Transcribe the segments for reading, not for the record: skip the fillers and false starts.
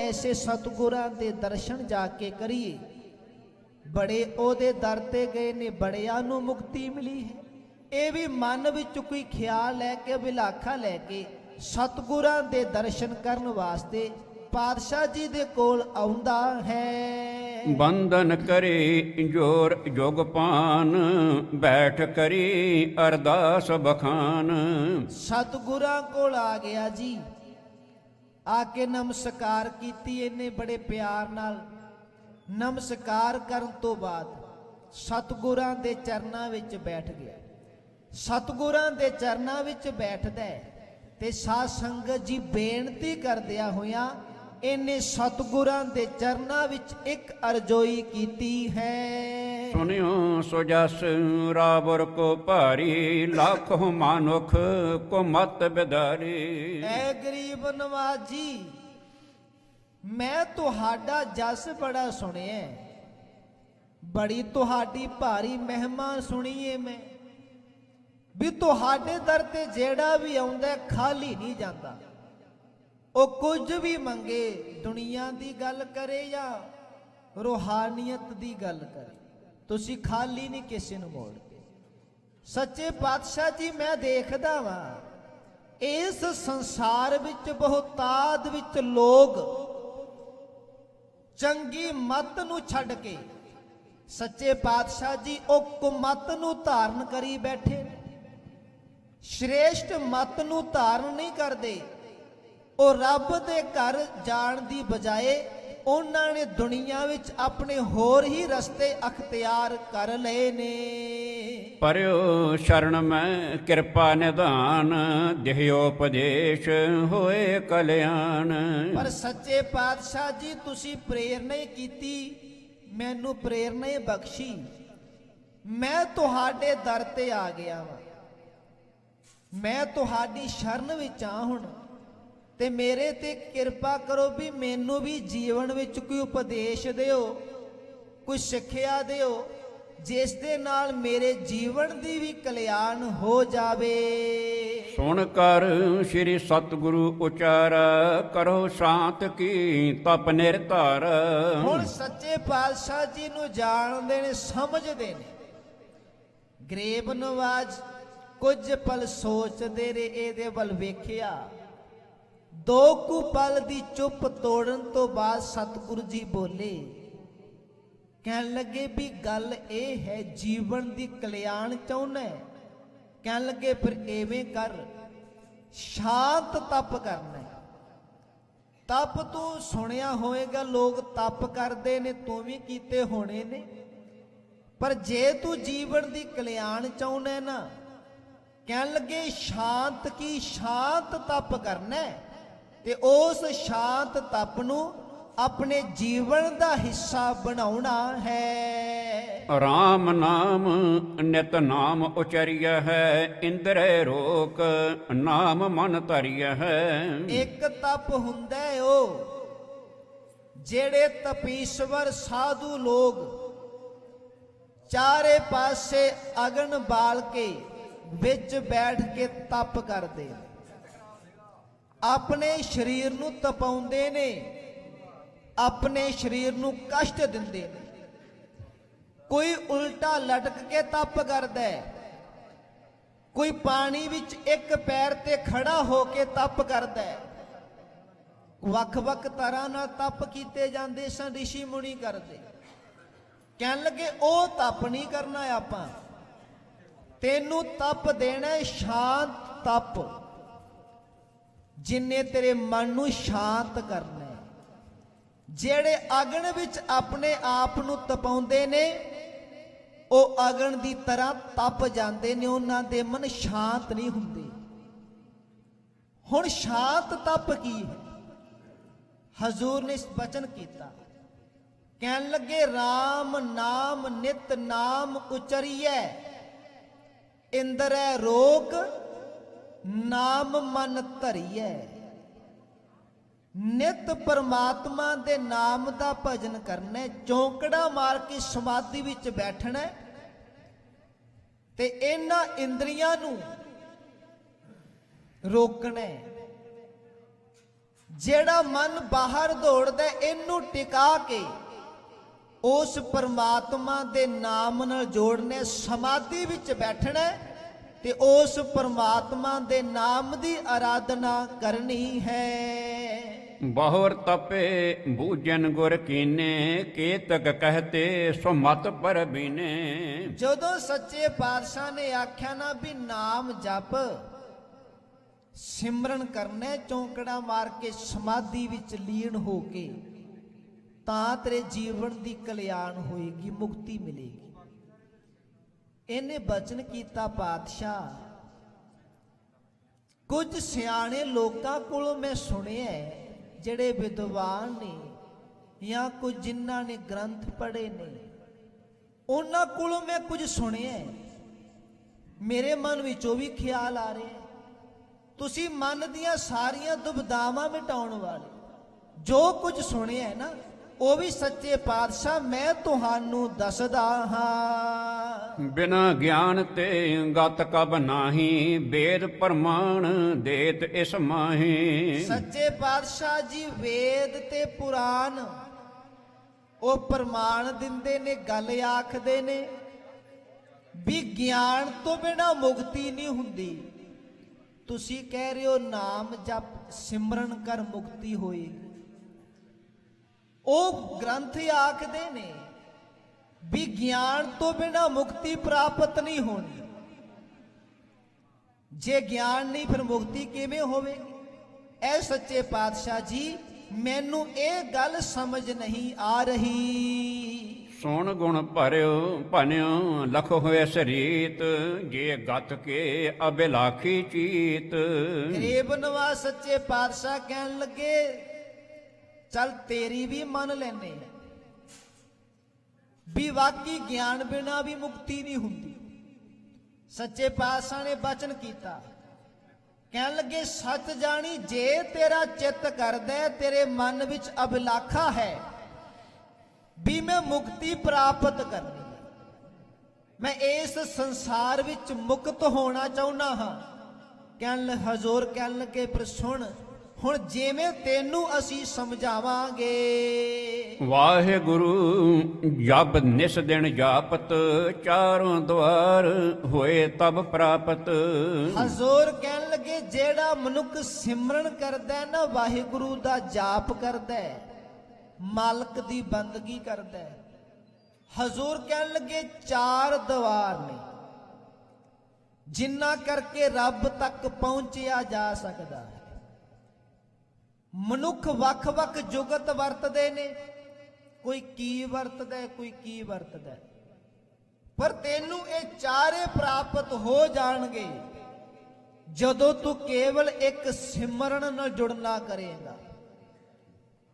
ऐसे सतगुरां दे दर्शन जाके करिए। बड़े ओदे दर ते गए ने, बड़ियां नूं मुक्ति मिली है। ਇਹ ਵੀ ਮਨ ਵਿੱਚ ਕੋਈ ਖਿਆਲ ਲੈ ਕੇ, ਵਿਲਾਖਾ ਲੈ ਕੇ ਸਤਿਗੁਰਾਂ ਦੇ ਦਰਸ਼ਨ ਕਰਨ ਵਾਸਤੇ ਪਾਤਸ਼ਾਹ ਜੀ ਦੇ ਕੋਲ ਆਉਂਦਾ ਹੈ। ਬੰਧਨ ਕਰੇ ਜੋਰ ਜੁਗ ਪਾਨ, ਬੈਠ ਕਰੀ ਅਰਦਾਸ ਬਖਾਨ। ਸਤਿਗੁਰਾਂ ਕੋਲ ਆ ਗਿਆ ਜੀ, ਆ ਕੇ ਨਮਸਕਾਰ ਕੀਤੀ ਇਹਨੇ ਬੜੇ ਪਿਆਰ ਨਾਲ। ਨਮਸਕਾਰ ਕਰਨ ਤੋਂ ਬਾਅਦ ਸਤਿਗੁਰਾਂ ਦੇ ਚਰਨਾਂ ਵਿੱਚ ਬੈਠ ਗਿਆ। ਸਤਿਗੁਰਾਂ ਦੇ ਚਰਨਾਂ ਵਿੱਚ ਬੈਠਦਾ ਤੇ ਸਾਧ ਸੰਗਤ ਜੀ ਬੇਨਤੀ ਕਰਦਿਆਂ ਹੋਇਆਂ ਇਹਨੇ ਸਤਿਗੁਰਾਂ ਦੇ ਚਰਨਾਂ ਵਿੱਚ ਇੱਕ ਅਰਜ਼ੋਈ ਕੀਤੀ ਹੈ। ਸੁਨਿਓ ਸੋ ਜਸ ਰਾਵਰ ਕੋ ਭਾਰੀ, ਲੱਖੋ ਮਾਨੁਖ ਕੋ ਮਤ ਬਿਦਾਰੀ। ਐ ਗਰੀਬ ਨਵਾਜੀ, ਮੈਂ ਤੁਹਾਡਾ ਜਸ ਬੜਾ ਸੁਣਿਆ, ਬੜੀ ਤੁਹਾਡੀ ਭਾਰੀ ਮਹਿਮਾ ਸੁਣੀਏ ਮੈਂ, ਵੀ ਤੁਹਾਡੇ ਦਰ ਤੇ ਜਿਹੜਾ ਵੀ ਆਉਂਦਾ ਖਾਲੀ ਨਹੀਂ ਜਾਂਦਾ। ਉਹ ਕੁਝ ਵੀ ਮੰਗੇ, ਦੁਨੀਆ ਦੀ ਗੱਲ ਕਰੇ ਜਾਂ ਰੂਹਾਨੀਅਤ ਦੀ ਗੱਲ ਕਰੇ, ਤੁਸੀਂ ਖਾਲੀ ਨਹੀਂ ਕਿਸੇ ਨੂੰ ਮੋੜਦੇ। ਸੱਚੇ ਪਾਤਸ਼ਾਹ ਜੀ, ਮੈਂ ਦੇਖਦਾ ਵਾਂ ਇਸ ਸੰਸਾਰ ਵਿੱਚ ਬਹੁਤਾਤ ਵਿੱਚ ਲੋਕ ਚੰਗੀ ਮੱਤ ਨੂੰ ਛੱਡ ਕੇ ਸੱਚੇ ਪਾਤਸ਼ਾਹ ਜੀ ਉਹ ਕੁਮੱਤ ਨੂੰ ਧਾਰਨ ਕਰੀ ਬੈਠੇ ਨੇ। ਸ਼੍ਰੇਸ਼ਟ ਮੱਤ ਨੂੰ ਧਾਰਨ ਨਹੀਂ ਕਰਦੇ। ਉਹ ਰੱਬ ਦੇ ਘਰ ਜਾਣ ਦੀ ਬਜਾਏ ਉਹਨਾਂ ਨੇ ਦੁਨੀਆ ਵਿੱਚ ਆਪਣੇ ਹੋਰ ਹੀ ਰਸਤੇ ਅਖਤਿਆਰ ਕਰ ਲਏ ਨੇ। ਪਰਿਓ ਸ਼ਰਨ ਮੈਂ ਕਿਰਪਾ ਨਿਧਾਨ, ਦਿਹਿਓ ਉਪਦੇਸ਼ ਹੋਏ ਕਲਿਆਣ। ਪਰ ਸੱਚੇ ਪਾਤਸ਼ਾਹ ਜੀ ਤੁਸੀਂ ਪ੍ਰੇਰਨਾ ਹੀ ਕੀਤੀ, ਮੈਨੂੰ ਪ੍ਰੇਰਨਾ ਹੀ ਬਖਸ਼ੀ। ਮੈਂ ਤੁਹਾਡੇ ਦਰ ਤੇ ਆ ਗਿਆ ਵਾਂ, ਮੈਂ ਤੁਹਾਡੀ ਸ਼ਰਨ ਵਿੱਚ ਆ ਹੁਣ, ਤੇ ਮੇਰੇ ਤੇ ਕਿਰਪਾ ਕਰੋ ਵੀ ਮੈਨੂੰ ਵੀ ਜੀਵਨ ਵਿੱਚ ਕੋਈ ਉਪਦੇਸ਼ ਦਿਓ, ਕੋਈ ਸਿੱਖਿਆ ਦਿਓ, ਜਿਸ ਦੇ ਨਾਲ ਮੇਰੇ ਜੀਵਨ ਦੀ ਵੀ ਕਲਿਆਣ ਹੋ ਜਾਵੇ। ਸੁਣ ਕਰ ਸ੍ਰੀ ਸਤਿਗੁਰੂ ਉਚਾਰਾ, ਕਰੋ ਸ਼ਾਂਤ ਕੀ ਤਪ ਨਿਰਧਾਰ। ਹੁਣ ਸੱਚੇ ਪਾਤਸ਼ਾਹ ਜੀ ਨੂੰ ਜਾਣਦੇ ਨੇ, ਸਮਝਦੇ ਨੇ। ਗਰੀਬ ਨਵਾਜ ਕੁਝ ਪਲ ਸੋਚਦੇ ਰਹੇ, ਇਹਦੇ ਵੱਲ ਵੇਖਿਆ। ਦੋ ਕੁ ਪਲ ਦੀ ਚੁੱਪ ਤੋੜਨ ਤੋਂ ਬਾਅਦ ਸਤਿਗੁਰੂ ਜੀ ਬੋਲੇ, ਕਹਿਣ ਲੱਗੇ ਵੀ ਗੱਲ ਇਹ ਹੈ, ਜੀਵਨ ਦੀ ਕਲਿਆਣ ਚਾਹੁੰਦਾ। ਕਹਿਣ ਲੱਗੇ ਫਿਰ ਐਵੇਂ ਕਰ, ਸ਼ਾਂਤ ਤਪ ਕਰਨਾ। ਤਪ ਤੂੰ ਸੁਣਿਆ ਹੋਏਗਾ, ਲੋਕ ਤਪ ਕਰਦੇ ਨੇ, ਤੂੰ ਵੀ ਕੀਤੇ ਹੋਣੇ ਨੇ। ਪਰ ਜੇ ਤੂੰ ਜੀਵਨ ਦੀ ਕਲਿਆਣ ਚਾਹੁੰਦਾ ਨਾ, ਕਹਿਣ ਲੱਗੇ ਸ਼ਾਂਤ ਕੀ ਸ਼ਾਂਤ ਤਪ ਕਰਨਾ, ਤੇ ਉਸ ਸ਼ਾਂਤ ਤਪ ਨੂੰ ਆਪਣੇ ਜੀਵਨ ਦਾ ਹਿੱਸਾ ਬਣਾਉਣਾ ਹੈ। ਰਾਮ ਨਾਮ ਨਿਤ ਨਾਮ ਉਚਰਿਆ ਹੈ, ਇੰਦਰੇ ਰੋਕ ਨਾਮ ਮਨ ਧਰਿਆ ਹੈ। ਇੱਕ ਤਪ ਹੁੰਦਾ ਉਹ ਜਿਹੜੇ ਤਪੀਸ਼ਵਰ ਸਾਧੂ ਲੋਕ ਚਾਰੇ ਪਾਸੇ ਅਗਨ ਬਾਲ ਕੇ ਵਿੱਚ ਬੈਠ ਕੇ ਤਪ ਕਰਦੇ, ਆਪਣੇ ਸਰੀਰ ਨੂੰ ਤਪਾਉਂਦੇ ਨੇ, ਆਪਣੇ ਸਰੀਰ ਨੂੰ ਕਸ਼ਟ ਦਿੰਦੇ ਨੇ। ਕੋਈ ਉਲਟਾ ਲਟਕ ਕੇ ਤਪ ਕਰਦਾ, ਕੋਈ ਪਾਣੀ ਵਿੱਚ ਇੱਕ ਪੈਰ ਤੇ ਖੜਾ ਹੋ ਕੇ ਤਪ ਕਰਦਾ। ਵੱਖ-ਵੱਖ ਤਰ੍ਹਾਂ ਨਾਲ ਤਪ ਕੀਤੇ ਜਾਂਦੇ ਸਨ, ਰਿਸ਼ੀ ਮੁਨੀ ਕਰਦੇ। ਕਹਿਣ ਲੱਗੇ ਉਹ ਤਪ ਨਹੀਂ ਕਰਨਾ, ਆਪਾਂ ਤੈਨੂੰ ਤਪ ਦੇਣਾ ਸ਼ਾਂਤ ਤਪ, ਜਿੰਨੇ ਤੇਰੇ ਮਨ ਨੂੰ ਸ਼ਾਂਤ ਕਰਨਾ। ਜਿਹੜੇ ਅਗਨ ਵਿੱਚ ਆਪਣੇ ਆਪ ਨੂੰ ਤਪਾਉਂਦੇ ਨੇ, ਉਹ ਅਗਨ ਦੀ ਤਰ੍ਹਾਂ ਤਪ ਜਾਂਦੇ ਨੇ, ਉਹਨਾਂ ਦੇ ਮਨ ਸ਼ਾਂਤ ਨਹੀਂ ਹੁੰਦੇ। ਹੁਣ ਸ਼ਾਂਤ ਤਪ ਕੀ ਹੈ? ਹਜ਼ੂਰ ਨੇ ਇਸ ਬਚਨ ਕੀਤਾ, ਕਹਿਣ ਲੱਗੇ ਰਾਮ ਨਾਮ ਨਿਤ ਨਾਮ ਉਚਰੀਐ, ਇੰਦਰੈ ਰੋਕ ਨਾਮ ਮਨ ਧਰੀਐ। ਨਿਤ ਪਰਮਾਤਮਾ ਦੇ ਨਾਮ ਦਾ ਭਜਨ ਕਰਨਾ, ਚੌਂਕੜਾ ਮਾਰ ਕੇ ਸਮਾਧੀ ਵਿੱਚ ਬੈਠਣਾ, ਤੇ ਇਹਨਾਂ ਇੰਦਰੀਆਂ ਨੂੰ ਰੋਕਣਾ। ਜਿਹੜਾ ਮਨ ਬਾਹਰ ਦੌੜਦਾ ਇਹਨੂੰ ਟਿਕਾ ਕੇ ਉਸ ਪਰਮਾਤਮਾ ਦੇ ਨਾਮ ਨਾਲ ਜੋੜਨੇ, ਸਮਾਧੀ ਵਿੱਚ ਬੈਠਣਾ ਤੇ ਉਸ ਪਰਮਾਤਮਾ ਦੇ ਨਾਮ ਦੀ ਆਰਾਧਨਾ ਕਰਨੀ ਹੈ। ਬਹੁਰ ਤਪੇ ਬੂਝਨ ਗੁਰ ਕੀਨੇ, ਕੇਤਕ ਕਹਤੇ ਸੋ ਮਤ ਪਰ ਬੀਨੇ। ਜਦੋਂ ਸੱਚੇ ਪਾਤਸ਼ਾਹ ਨੇ ਆਖਿਆ ਨਾ ਵੀ ਨਾਮ ਜਪ ਸਿਮਰਨ ਕਰਨਾ, ਚੌਂਕੜਾ ਮਾਰ ਕੇ ਸਮਾਧੀ ਵਿੱਚ ਲੀਨ ਹੋ ਕੇ, ਤਾਂ ਤੇਰੇ ਜੀਵਨ ਦੀ ਕਲਿਆਣ ਹੋਏਗੀ, ਮੁਕਤੀ ਮਿਲੇਗੀ। ਇਹਨੇ ਬਚਨ ਕੀਤਾ ਪਾਤਸ਼ਾਹ। ਕੁਝ ਸਿਆਣੇ ਲੋਕਾਂ ਕੋਲੋਂ ਮੈਂ ਸੁਣਿਆ, ਜਿਹੜੇ ਵਿਦਵਾਨ ਨੇ ਜਾਂ ਕੁਝ ਜਿਨ੍ਹਾਂ ਨੇ ਗ੍ਰੰਥ ਪੜ੍ਹੇ ਨੇ, ਉਹਨਾਂ ਕੋਲੋਂ ਮੈਂ ਕੁਝ ਸੁਣਿਆ, ਮੇਰੇ ਮਨ ਵਿੱਚ ਉਹ ਵੀ ਖਿਆਲ ਆ ਰਿਹਾ। ਤੁਸੀਂ ਮਨ ਦੀਆਂ ਸਾਰੀਆਂ ਦੁਬਿਧਾਵਾਂ ਮਿਟਾਉਣ ਵਾਲੇ ਜੋ ਕੁਝ ਸੁਣਿਆ ਹੈ ਨਾ, ਉਹ ਵੀ ਸੱਚੇ ਪਾਤਸ਼ਾਹ ਮੈਂ ਤੁਹਾਨੂੰ ਦੱਸਦਾ ਹਾਂ। ਬਿਨਾ ਗਿਆਨ ਤੇ ਗਤ ਕਬ ਨਾਹੀ, ਵੇਦ ਪ੍ਰਮਾਣ ਦੇਤ ਇਸ ਮਾਹੀ। ਸੱਚੇ ਪਾਤਸ਼ਾਹ ਜੀ ਵੇਦ ਤੇ ਪੁਰਾਣ ਉਹ ਪ੍ਰਮਾਣ ਦਿੰਦੇ ਨੇ, ਗੱਲ ਆਖਦੇ ਨੇ ਵੀ ਗਿਆਨ ਤੋਂ ਬਿਨਾ ਮੁਕਤੀ ਨਹੀਂ ਹੁੰਦੀ। ਤੁਸੀਂ ਕਹਿ ਰਹੇ ਹੋ ਨਾਮ ਜਪ ਸਿਮਰਨ ਕਰ ਮੁਕਤੀ ਹੋਏਗੀ। ਉਹ ਗ੍ਰੰਥ ਆਖਦੇ ਨੇ ਵੀ ਗਿਆਨ ਤੋਂ ਬਿਨਾ ਮੁਕਤੀ ਪ੍ਰਾਪਤ ਨਹੀਂ ਹੋਣੀ। ਜੇ ਗਿਆਨ ਨਹੀਂ ਫਿਰ ਮੁਕਤੀ ਕਿਵੇਂ ਹੋਵੇਗੀ? ਐ ਸੱਚੇ ਪਾਤਸ਼ਾਹ ਜੀ ਮੈਨੂੰ ਇਹ ਗੱਲ ਸਮਝ ਨਹੀਂ ਆ ਰਹੀ। ਸੁਣ ਗੁਣ ਭਰਿਓ ਭਨਿਓ ਲਖ ਹੋਏ ਸਰੀਤ, ਜੇ ਗਤ ਕੇ ਅਬਿਲਾਖੀ ਚੀਤ। ਗਰੀਬ ਨਵਾਜ਼ ਸੱਚੇ ਪਾਤਸ਼ਾਹ ਕਹਿਣ ਲੱਗੇ ਚੱਲ ਤੇਰੀ ਵੀ ਮੰਨ ਲੈਨੇ ਵੀ ਵਾਕਈ ਗਿਆਨ ਬਿਨਾ ਵੀ ਮੁਕਤੀ ਨਹੀਂ ਹੁੰਦੀ। ਸੱਚੇ ਪਾਤਸ਼ਾਹ ਨੇ ਬਚਨ ਕੀਤਾ, ਕਹਿਣ ਲੱਗੇ ਸੱਚ ਜਾਣੀ, ਜੇ ਤੇਰਾ ਚਿੱਤ ਕਰਦਾ, ਤੇਰੇ ਮਨ ਵਿੱਚ ਅਭਿਲਾਖਾ ਹੈ ਵੀ ਮੈਂ ਮੁਕਤੀ ਪ੍ਰਾਪਤ ਕਰਨੀ, ਮੈਂ ਇਸ ਸੰਸਾਰ ਵਿੱਚ ਮੁਕਤ ਹੋਣਾ ਚਾਹੁੰਦਾ ਹਾਂ। ਹਜ਼ੂਰ ਕਹਿਣ ਲੱਗੇ ਪਰ ਸੁਣ, ਹੁਣ ਜਿਵੇਂ ਤੈਨੂੰ ਅਸੀਂ ਸਮਝਾਵਾਂਗੇ। ਵਾਹਿਗੁਰੂ ਜਪ ਨਿਸ ਦਿਨ ਜਾਪਤ, ਚਾਰੋਂ ਦੁਆਰ ਹੋਏ ਤਬ ਪ੍ਰਾਪਤ। ਹਜ਼ੂਰ ਕਹਿਣ ਲੱਗੇ ਜਿਹੜਾ ਮਨੁੱਖ ਸਿਮਰਨ ਕਰਦਾ ਨਾ, ਵਾਹਿਗੁਰੂ ਦਾ ਜਾਪ ਕਰਦਾ, ਮਾਲਕ ਦੀ ਬੰਦਗੀ ਕਰਦਾ, ਹਜ਼ੂਰ ਕਹਿਣ ਲੱਗੇ ਚਾਰ ਦਵਾਰ ਨੇ ਜਿਨ੍ਹਾਂ ਕਰਕੇ ਰੱਬ ਤੱਕ ਪਹੁੰਚਿਆ ਜਾ ਸਕਦਾ ਹੈ। ਮਨੁੱਖ ਵੱਖ-ਵੱਖ ਜੁਗਤ ਵਰਤਦੇ ਨੇ, ਕੋਈ ਕੀ ਵਰਤਦਾ, ਕੋਈ ਕੀ ਵਰਤਦਾ, ਪਰ ਤੈਨੂੰ ਇਹ ਚਾਰੇ ਪ੍ਰਾਪਤ ਹੋ ਜਾਣਗੇ ਜਦੋਂ ਤੂੰ ਕੇਵਲ ਇੱਕ ਸਿਮਰਨ ਨਾਲ ਜੁੜਨਾ ਕਰੇਗਾ,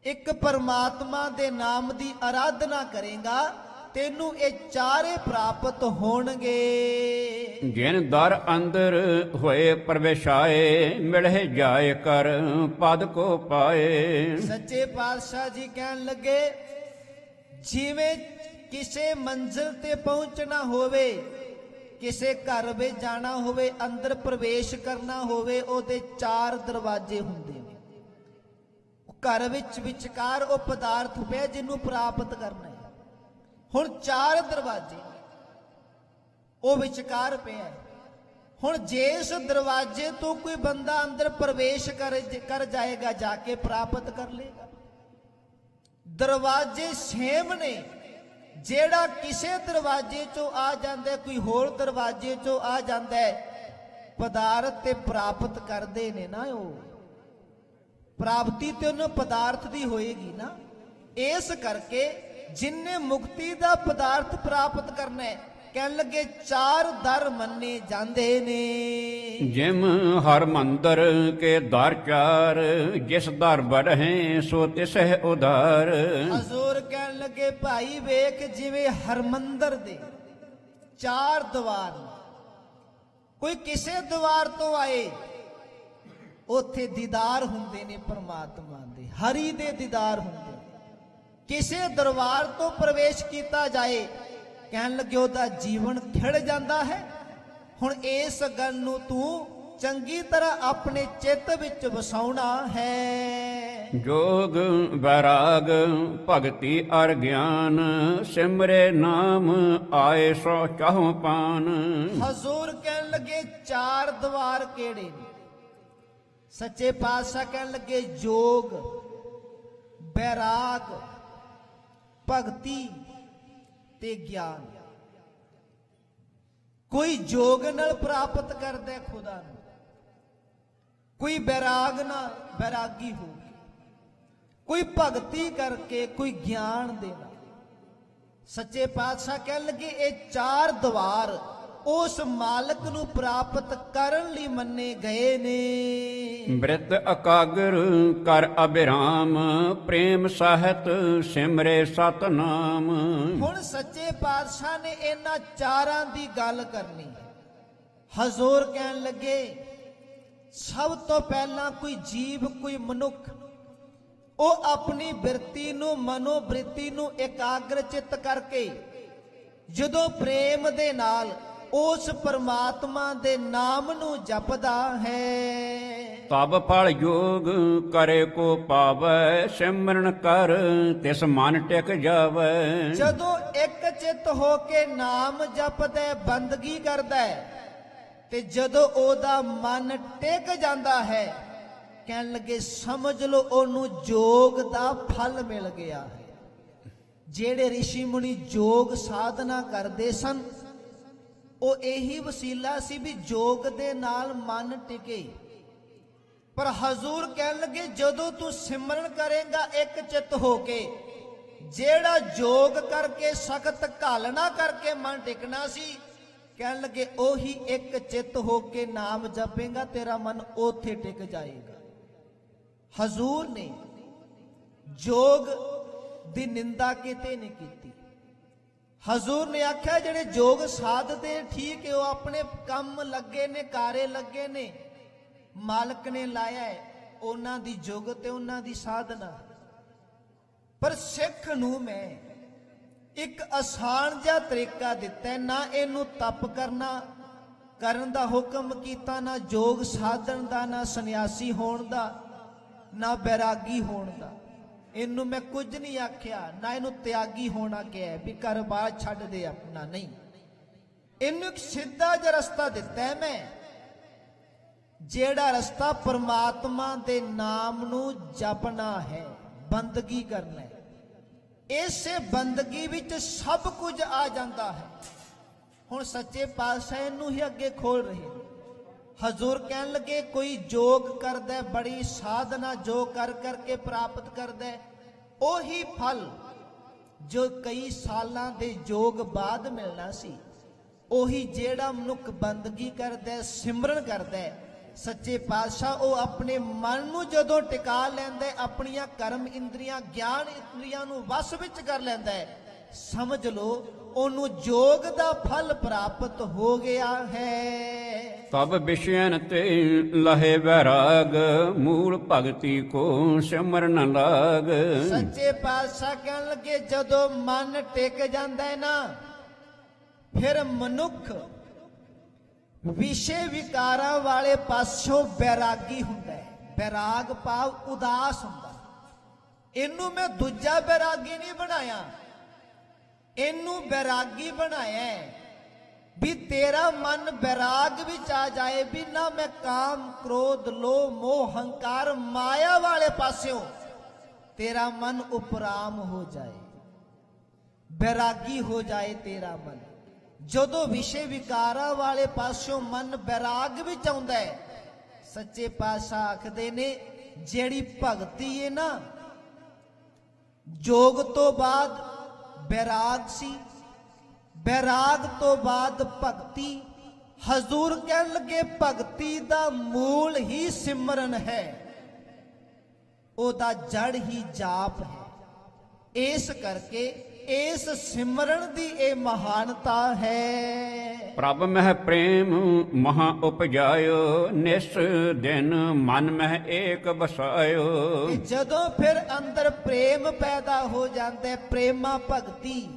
ਇੱਕ ਪਰਮਾਤਮਾ ਦੇ ਨਾਮ ਦੀ ਆਰਾਧਨਾ ਕਰੇਗਾ, ਤੈਨੂੰ ਇਹ ਚਾਰੇ ਪ੍ਰਾਪਤ ਹੋਣਗੇ। ਜਿਨ ਦਰ ਅੰਦਰ ਹੋਏ ਪ੍ਰਵੇਸ਼ਾਏ, ਮਿਲਹਿ ਜਾਏ ਕਰ ਪਦ ਕੋ ਪਾਏ। ਸੱਚੇ ਪਾਤਸ਼ਾਹ ਜੀ ਕਹਿਣ ਲੱਗੇ ਜਿਵੇਂ ਕਿਸੇ ਮੰਜ਼ਿਲ ਤੇ ਪਹੁੰਚਣਾ ਹੋਵੇ, ਕਿਸੇ ਘਰ ਵਿੱਚ ਜਾਣਾ ਹੋਵੇ, ਅੰਦਰ ਪ੍ਰਵੇਸ਼ ਕਰਨਾ ਹੋਵੇ, ਉਹਦੇ ਚਾਰ ਦਰਵਾਜ਼ੇ ਹੁੰਦੇ ਨੇ। ਘਰ ਵਿੱਚ ਵਿਚਕਾਰ ਉਹ ਪਦਾਰਥ ਪਿਆ ਜਿਹਨੂੰ ਪ੍ਰਾਪਤ ਕਰਨਾ ਹੈ। ਹੁਣ ਚਾਰ ਦਰਵਾਜ਼ੇ ਉਹ ਵਿਚਕਾਰ ਪਿਆ। ਹੁਣ ਜਿਸ ਦਰਵਾਜ਼ੇ ਤੋਂ ਕੋਈ ਬੰਦਾ ਅੰਦਰ ਪ੍ਰਵੇਸ਼ ਕਰ ਜਾਏਗਾ, ਜਾ ਕੇ ਪ੍ਰਾਪਤ ਕਰ ਲੇਗਾ। ਦਰਵਾਜ਼ੇ ਸੇਮ ਨੇ, ਜਿਹੜਾ ਕਿਸੇ ਦਰਵਾਜ਼ੇ ਚੋਂ ਆ ਜਾਂਦਾ, ਕੋਈ ਹੋਰ ਦਰਵਾਜ਼ੇ ਚੋਂ ਆ ਜਾਂਦਾ, ਪਦਾਰਥ ਤੇ ਪ੍ਰਾਪਤ ਕਰਦੇ ਨੇ ਨਾ। ਉਹ ਪ੍ਰਾਪਤੀ ਤੇ ਉਹਨੂੰ ਪਦਾਰਥ ਦੀ ਹੋਏਗੀ ਨਾ। ਇਸ ਕਰਕੇ ਜਿਨਨੇ ਮੁਕਤੀ ਦਾ ਪਦਾਰਥ ਪ੍ਰਾਪਤ ਕਰਨਾ ਹੈ, ਕਹਿਣ ਲੱਗੇ ਚਾਰ ਦਰ ਮੰਨੇ ਜਾਂਦੇ ਨੇ। ਜਿਮ ਹਰ ਮੰਦਰ ਕੇ ਦਰ ਚਾਰ, ਜਿਸ ਦਰ ਬੜਹਿ ਸੋ ਤਿਸਹਿ ਉਧਾਰ। ਹਜ਼ੂਰ ਕਹਿਣ ਲੱਗੇ ਭਾਈ ਵੇਖ, ਜਿਵੇਂ ਹਰਮੰਦਰ ਦੇ ਚਾਰ ਦਵਾਰ ਨੇ, ਕੋਈ ਕਿਸੇ ਦਵਾਰ ਤੋਂ ਆਏ, ਉੱਥੇ ਦੀਦਾਰ ਹੁੰਦੇ ਨੇ ਪਰਮਾਤਮਾ ਦੇ, ਹਰੀ ਦੇ ਦੀਦਾਰ ਹੁੰਦੇ। ਕਿਸੇ ਦਰਬਾਰ ਤੋਂ ਪ੍ਰਵੇਸ਼ ਕੀਤਾ ਜਾਏ, ਕਹਿਣ ਲੱਗੇ ਉਹਦਾ ਜੀਵਨ ਖਿੜ ਜਾਂਦਾ ਹੈ। ਹੁਣ ਇਸ ਗੱਲ ਨੂੰ ਤੂੰ ਚੰਗੀ ਤਰ੍ਹਾਂ ਆਪਣੇ ਚਿੱਤ ਵਿੱਚ ਵਸਾਉਣਾ ਹੈ। ਜੋਗ ਵੈਰਾਗ ਭਗਤੀ ਅਰ ਗਿਆਨ ਸਿਮਰੇ ਨਾਮ ਆਏ ਸੋ ਚਾਹੋ ਪਾਨ। ਹਜ਼ੂਰ ਕਹਿਣ ਲੱਗੇ ਚਾਰ ਦਵਾਰ ਕਿਹੜੇ ਨੇ? ਸੱਚੇ ਪਾਤਸ਼ਾਹ ਕਹਿਣ ਲੱਗੇ ਜੋਗ, ਬੈਰਾਗ, ਭਗਤੀ ਤੇ ਗਿਆਨ। ਕੋਈ ਜੋਗ ਨਾਲ ਪ੍ਰਾਪਤ ਕਰਦਾ ਖੁਦਾ ਨੂੰ, ਕੋਈ ਬੈਰਾਗ ਨਾਲ ਬੈਰਾਗੀ ਹੋ ਕੇ, ਕੋਈ ਭਗਤੀ ਕਰਕੇ, ਕੋਈ ਗਿਆਨ ਦੇ ਨਾਲ। ਸੱਚੇ ਪਾਤਸ਼ਾਹ ਕਹਿਣ ਲੱਗੇ ਇਹ ਚਾਰ ਦਵਾਰ ਉਸ ਮਾਲਕ ਨੂੰ ਪ੍ਰਾਪਤ ਕਰਨ ਲਈ ਮੰਨੇ ਗਏ ਨੇ। ਬ੍ਰਿਤ ਇਕਾਗਰ ਕਰ ਅਬਿਰਾਮ ਪ੍ਰੇਮ ਸਾਹਿਤ ਸਿਮਰੇ ਸਤਨਾਮ। ਹੁਣ ਸੱਚੇ ਪਾਤਸ਼ਾਹ ਨੇ ਇਹਨਾਂ ਚਾਰਾਂ ਦੀ ਗੱਲ ਕਰਨੀ ਹੈ। ਹਜ਼ੂਰ ਕਹਿਣ ਲੱਗੇ ਸਭ ਤੋਂ ਪਹਿਲਾਂ ਕੋਈ ਜੀਵ, ਕੋਈ ਮਨੁੱਖ, ਉਹ ਆਪਣੀ ਬਿਰਤੀ ਨੂੰ, ਮਨੋਬ੍ਰਿਤੀ ਨੂੰ ਇਕਾਗਰ ਚਿੱਤ ਕਰਕੇ ਜਦੋਂ ਪ੍ਰੇਮ ਦੇ ਨਾਲ ਉਸ ਪਰਮਾਤਮਾ ਦੇ ਨਾਮ ਨੂੰ ਜਪਦਾ ਹੈ, ਤਬ ਫਲ ਜੋਗ ਕਰੇ ਕੋ ਪਾਵੈ ਸਿਮਰਨ ਕਰ ਤਿਸ ਮਨ ਟਿਕ ਜਾਵੈ। ਜਦੋਂ ਇੱਕ ਚਿੱਤ ਹੋ ਕੇ ਨਾਮ ਜਪਦਾ, ਬੰਦਗੀ ਕਰਦਾ ਤੇ ਜਦੋਂ ਉਹਦਾ ਮਨ ਟਿਕ ਜਾਂਦਾ ਹੈ, ਕਹਿਣ ਲੱਗੇ ਸਮਝ ਲਓ ਉਹਨੂੰ ਜੋਗ ਦਾ ਫਲ ਮਿਲ ਗਿਆ ਹੈ। ਜਿਹੜੇ ਰਿਸ਼ੀ ਮੁਨੀ ਜੋਗ ਸਾਧਨਾ ਕਰਦੇ ਸਨ, ਉਹ ਇਹੀ ਵਸੀਲਾ ਸੀ ਵੀ ਜੋਗ ਦੇ ਨਾਲ ਮਨ ਟਿਕੇ। ਪਰ ਹਜ਼ੂਰ ਕਹਿਣ ਲੱਗੇ ਜਦੋਂ ਤੂੰ ਸਿਮਰਨ ਕਰੇਗਾ ਇੱਕ ਚਿੱਤ ਹੋ ਕੇ, ਜਿਹੜਾ ਜੋਗ ਕਰਕੇ ਸਖਤ ਘਾਲਣਾ ਕਰਕੇ ਮਨ ਟਿਕਣਾ ਸੀ, ਕਹਿਣ ਲੱਗੇ ਉਹੀ ਇੱਕ ਚਿੱਤ ਹੋ ਕੇ ਨਾਮ ਜਪੇਗਾ, ਤੇਰਾ ਮਨ ਉੱਥੇ ਟਿਕ ਜਾਏਗਾ। ਹਜ਼ੂਰ ਨੇ ਜੋਗ ਦੀ ਨਿੰਦਾ ਕਿਤੇ ਨਹੀਂ ਕੀਤੀ। ਹਜ਼ੂਰ ਨੇ ਆਖਿਆ ਜਿਹੜੇ ਜੋਗ ਸਾਧਦੇ ਠੀਕ ਹੈ, ਉਹ ਆਪਣੇ ਕੰਮ ਲੱਗੇ ਨੇ, ਕਾਰੇ ਲੱਗੇ ਨੇ, ਮਾਲਕ ਨੇ ਲਾਇਆ ਹੈ ਉਹਨਾਂ ਦੀ ਜੁਗ ਤੇ ਉਹਨਾਂ ਦੀ ਸਾਧਨਾ। ਪਰ ਸਿੱਖ ਨੂੰ ਮੈਂ ਇੱਕ ਆਸਾਨ ਜਿਹਾ ਤਰੀਕਾ ਦਿੱਤਾ, ਨਾ ਇਹਨੂੰ ਤਪ ਕਰਨ ਦਾ ਹੁਕਮ ਕੀਤਾ, ਨਾ ਜੋਗ ਸਾਧਨ ਦਾ, ਨਾ ਸੰਨਿਆਸੀ ਹੋਣ ਦਾ, ਨਾ ਬੈਰਾਗੀ ਹੋਣ ਦਾ। ਇਹਨੂੰ ਮੈਂ ਕੁਝ ਨਹੀਂ ਆਖਿਆ, ਨਾ ਇਹਨੂੰ ਤਿਆਗੀ ਹੋਣਾ ਕਿਹਾ ਵੀ ਘਰ-ਬਾਰ ਛੱਡ ਦੇ ਆਪਣਾ, ਨਹੀਂ। ਇਹਨੂੰ ਇੱਕ ਸਿੱਧਾ ਜਿਹਾ ਰਸਤਾ ਦਿੱਤਾ ਹੈ ਮੈਂ, ਜਿਹੜਾ ਰਸਤਾ ਪਰਮਾਤਮਾ ਦੇ ਨਾਮ ਨੂੰ ਜਪਣਾ ਹੈ, ਬੰਦਗੀ ਕਰਨਾ ਹੈ। ਇਸੇ ਬੰਦਗੀ ਵਿੱਚ ਸਭ ਕੁਝ ਆ ਜਾਂਦਾ ਹੈ। ਹੁਣ ਸੱਚੇ ਪਾਤਸ਼ਾਹ ਇਹਨੂੰ ਹੀ ਅੱਗੇ ਖੋਲ ਰਹੇ ਨੇ। ਹਜ਼ੂਰ ਕਹਿਣ ਲੱਗੇ ਕੋਈ ਜੋਗ ਕਰਦਾ, ਬੜੀ ਸਾਧਨਾ ਜੋ ਕਰ ਕਰਕੇ ਪ੍ਰਾਪਤ ਕਰਦਾ, ਉਹੀ ਫਲ ਜੋ ਕਈ ਸਾਲਾਂ ਦੇ ਜੋਗ ਬਾਅਦ ਮਿਲਣਾ ਸੀ, ਉਹੀ ਜਿਹੜਾ ਮਨੁੱਖ ਬੰਦਗੀ ਕਰਦਾ, ਸਿਮਰਨ ਕਰਦਾ, ਸੱਚੇ ਪਾਤਸ਼ਾਹ ਉਹ ਆਪਣੇ ਮਨ ਨੂੰ ਜਦੋਂ ਟਿਕਾ ਲੈਂਦਾ, ਆਪਣੀਆਂ ਕਰਮ ਇੰਦਰੀਆਂ, ਗਿਆਨ ਇੰਦਰੀਆਂ ਨੂੰ ਵਸ ਵਿੱਚ ਕਰ ਲੈਂਦਾ, ਸਮਝ ਲਓ ਉਹਨੂੰ ਜੋਗ ਦਾ ਫਲ ਪ੍ਰਾਪਤ ਹੋ ਗਿਆ ਹੈ। ਤਬ ਵਿਸ਼ਯਨ ਤੇ ਲਹੇ ਵੈਰਾਗ ਮੂਲ ਭਗਤੀ ਕੋ ਸਿਮਰਨ ਲਾਗ। ਸੱਚੇ ਪਾਤਸ਼ਾਹ ਕਹਿਣ ਲੱਗੇ ਜਦੋਂ ਮਨ ਟਿਕ ਜਾਂਦਾ ਹੈ ਨਾ, ਫਿਰ ਮਨੁੱਖ ਵਿਸ਼ੇ ਵਿਕਾਰਾਂ ਵਾਲੇ ਪਾਸੋਂ ਬੈਰਾਗੀ ਹੁੰਦਾ ਹੈ। ਬੈਰਾਗ ਭਾਵ ਉਦਾਸ ਹੁੰਦਾ। ਇਹਨੂੰ ਮੈਂ ਦੂਜਾ ਬੈਰਾਗੀ ਨਹੀਂ ਬਣਾਇਆ, ਇਹਨੂੰ ਬੈਰਾਗੀ ਬਣਾਇਆ ਵੀ ਤੇਰਾ ਮਨ ਬੈਰਾਗ ਵਿੱਚ ਆ ਜਾਏ, ਵੀ ਨਾ ਮੈਂ ਕਾਮ, ਕ੍ਰੋਧ, ਲੋਭ, ਮੋਹ, ਹੰਕਾਰ, ਮਾਇਆ ਵਾਲੇ ਪਾਸਿਓਂ ਤੇਰਾ ਮਨ ਉਪਰਾਮ ਹੋ ਜਾਏ, ਬੈਰਾਗੀ ਹੋ ਜਾਏ ਤੇਰਾ ਮਨ। ਜਦੋਂ ਵਿਸ਼ੇ ਵਿਕਾਰਾਂ ਵਾਲੇ ਪਾਸਿਓਂ ਮਨ ਬੈਰਾਗ ਵਿੱਚ ਆਉਂਦਾ ਹੈ, ਸੱਚੇ ਪਾਤਸ਼ਾਹ ਆਖਦੇ ਨੇ ਜਿਹੜੀ ਭਗਤੀ ਹੈ ਨਾ, ਜੋਗ ਤੋਂ ਬਾਅਦ ਬੈਰਾਗ ਸੀ, ਬੈਰਾਗ ਤੋਂ ਬਾਅਦ ਭਗਤੀ। ਹਜ਼ੂਰ ਕਹਿਣ ਲੱਗੇ ਭਗਤੀ ਦਾ ਮੂਲ ਹੀ ਸਿਮਰਨ ਹੈ, ਉਹਦਾ ਜੜ ਹੀ ਜਾਪ ਹੈ। ਇਸ ਕਰਕੇ ਇਸ ਸਿਮਰਨ ਦੀ ਇਹ ਮਹਾਨਤਾ ਹੈ। ਪ੍ਰਭ ਮਹਿ ਪ੍ਰੇਮ ਮਹਾ ਉਪਜਾਇਓ ਨਿਸ ਦਿਨ ਮਨ ਮਹਿ ਏਕ ਬਸਾਇਓ। ਜਦੋਂ ਫਿਰ ਅੰਦਰ ਪ੍ਰੇਮ ਪੈਦਾ ਹੋ ਜਾਂਦਾ, ਪ੍ਰੇਮਾ ਭਗਤੀ,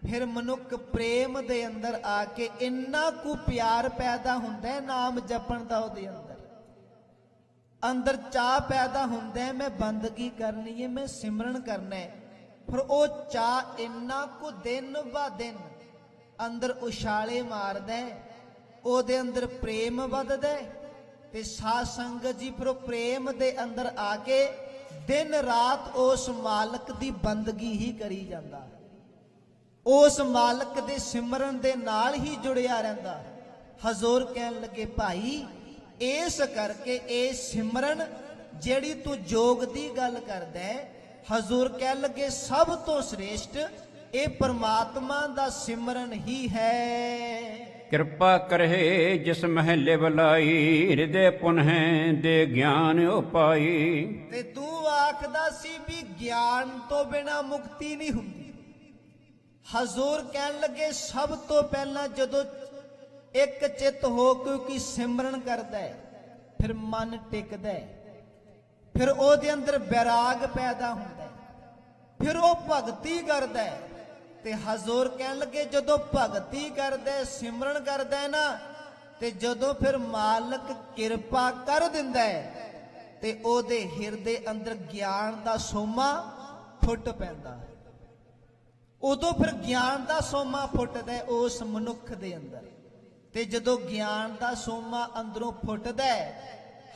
ਫਿਰ ਮਨੁੱਖ ਪ੍ਰੇਮ ਦੇ ਅੰਦਰ ਆ ਕੇ ਇੰਨਾ ਕੁ ਪਿਆਰ ਪੈਦਾ ਹੁੰਦਾ ਨਾਮ ਜਪਣ ਦਾ ਉਹਦੇ ਅੰਦਰ। ਅੰਦਰ ਚਾਹ ਪੈਦਾ ਹੁੰਦਾ ਹੈ, ਮੈਂ ਬੰਦਗੀ ਕਰਨੀ ਹੈ, ਮੈਂ ਸਿਮਰਨ ਕਰਨਾ ਹੈ। ਫਿਰ ਉਹ ਚਾਹ ਇੰਨਾ ਕੁ ਦਿਨ ਬਾ ਦਿਨ ਅੰਦਰ ਉਛਾਲੇ ਮਾਰਦਾ ਹੈ, ਉਹਦੇ ਅੰਦਰ ਪ੍ਰੇਮ ਵੱਧਦਾ ਹੈ। ਤੇ ਸਾਧ ਸੰਗਤ ਜੀ ਫਿਰ ਉਹ ਪ੍ਰੇਮ ਦੇ ਅੰਦਰ ਆ ਕੇ ਦਿਨ ਰਾਤ ਉਸ ਮਾਲਕ ਦੀ ਬੰਦਗੀ ਹੀ ਕਰੀ ਜਾਂਦਾ, ਉਸ ਮਾਲਕ ਦੇ ਸਿਮਰਨ ਦੇ ਨਾਲ ਹੀ ਜੁੜਿਆ ਰਹਿੰਦਾ। ਹਜ਼ੂਰ ਕਹਿਣ ਲੱਗੇ ਭਾਈ ਇਸ ਕਰਕੇ ਇਹ ਸਿਮਰਨ ਜਿਹੜੀ ਤੂੰ ਜੋਗ ਦੀ ਗੱਲ ਕਰਦਾ ਹੈ, ਹਜ਼ੂਰ ਕਹਿਣ ਲੱਗੇ ਸਭ ਤੋਂ ਸ੍ਰੇਸ਼ਟ ਇਹ ਪਰਮਾਤਮਾ ਦਾ ਸਿਮਰਨ ਹੀ ਹੈ। ਕਿਰਪਾ ਕਰਹਿ ਜਿਸ ਮਹਿਲੇ ਬਲਾਈ ਹਿਰਦੇ ਪੁਨਹਿ ਦੇ ਗਿਆਨ ਉਪਾਈ। ਤੇ ਤੂੰ ਆਖਦਾ ਸੀ ਵੀ ਗਿਆਨ ਤੋਂ ਬਿਨਾ ਮੁਕਤੀ ਨਹੀਂ ਹੁੰਦੀ। ਹਜ਼ੂਰ ਕਹਿਣ ਲੱਗੇ ਸਭ ਤੋਂ ਪਹਿਲਾਂ ਜਦੋਂ ਇੱਕ ਚਿੱਤ ਹੋ ਕੇ ਸਿਮਰਨ ਕਰਦਾ ਹੈ, ਫਿਰ ਮਨ ਟਿਕਦਾ ਹੈ, ਫਿਰ ਉਹਦੇ ਅੰਦਰ ਵਿਰਾਗ ਪੈਦਾ ਹੁੰਦਾ ਹੈ, ਫਿਰ ਉਹ ਭਗਤੀ ਕਰਦਾ ਹੈ। ਤੇ ਹਜ਼ੂਰ ਕਹਿਣ ਲੱਗੇ ਜਦੋਂ ਭਗਤੀ ਕਰਦਾ ਹੈ, ਸਿਮਰਨ ਕਰਦਾ ਹੈ ਨਾ, ਤੇ ਜਦੋਂ ਫਿਰ ਮਾਲਕ ਕਿਰਪਾ ਕਰ ਦਿੰਦਾ ਹੈ ਤੇ ਉਹਦੇ ਹਿਰਦੇ ਅੰਦਰ ਗਿਆਨ ਦਾ ਸੋਮਾ ਫੁੱਟ ਪੈਂਦਾ। ਉਦੋਂ ਫਿਰ ਗਿਆਨ ਦਾ ਸੋਮਾ ਫੁੱਟਦਾ ਉਸ ਮਨੁੱਖ ਦੇ ਅੰਦਰ। ਤੇ ਜਦੋਂ ਗਿਆਨ ਦਾ ਸੋਮਾ ਅੰਦਰੋਂ ਫੁੱਟਦਾ ਹੈ,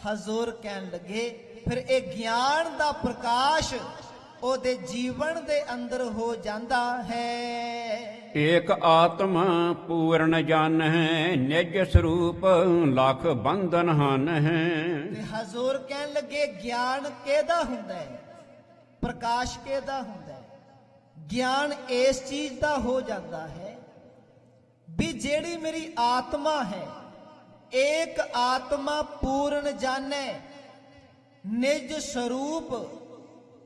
ਹਜ਼ੂਰ ਕਹਿਣ ਲੱਗੇ ਫਿਰ ਇਹ ਗਿਆਨ ਦਾ ਪ੍ਰਕਾਸ਼ ਉਹਦੇ ਜੀਵਨ ਦੇ ਅੰਦਰ ਹੋ ਜਾਂਦਾ ਹੈ। ਏਕ ਆਤਮ ਪੂਰਨ ਜਨ ਹੈ ਨਿਜ ਸਰੂਪ ਲੱਖ ਬੰਧਨ ਹਨ ਹੈ। ਤੇ ਹਜ਼ੂਰ ਕਹਿਣ ਲੱਗੇ ਗਿਆਨ ਕਿਹਦਾ ਹੁੰਦਾ ਹੈ, ਪ੍ਰਕਾਸ਼ ਕਿਹਦਾ ਹੁੰਦਾ ਹੈ? ਗਿਆਨ ਇਸ ਚੀਜ਼ ਦਾ ਹੋ ਜਾਂਦਾ ਹੈ ਵੀ ਜਿਹੜੀ ਮੇਰੀ ਆਤਮਾ ਹੈ, ਏਕ ਆਤਮਾ ਪੂਰਨ ਜਾਣੈ ਨਿਜ ਸਰੂਪ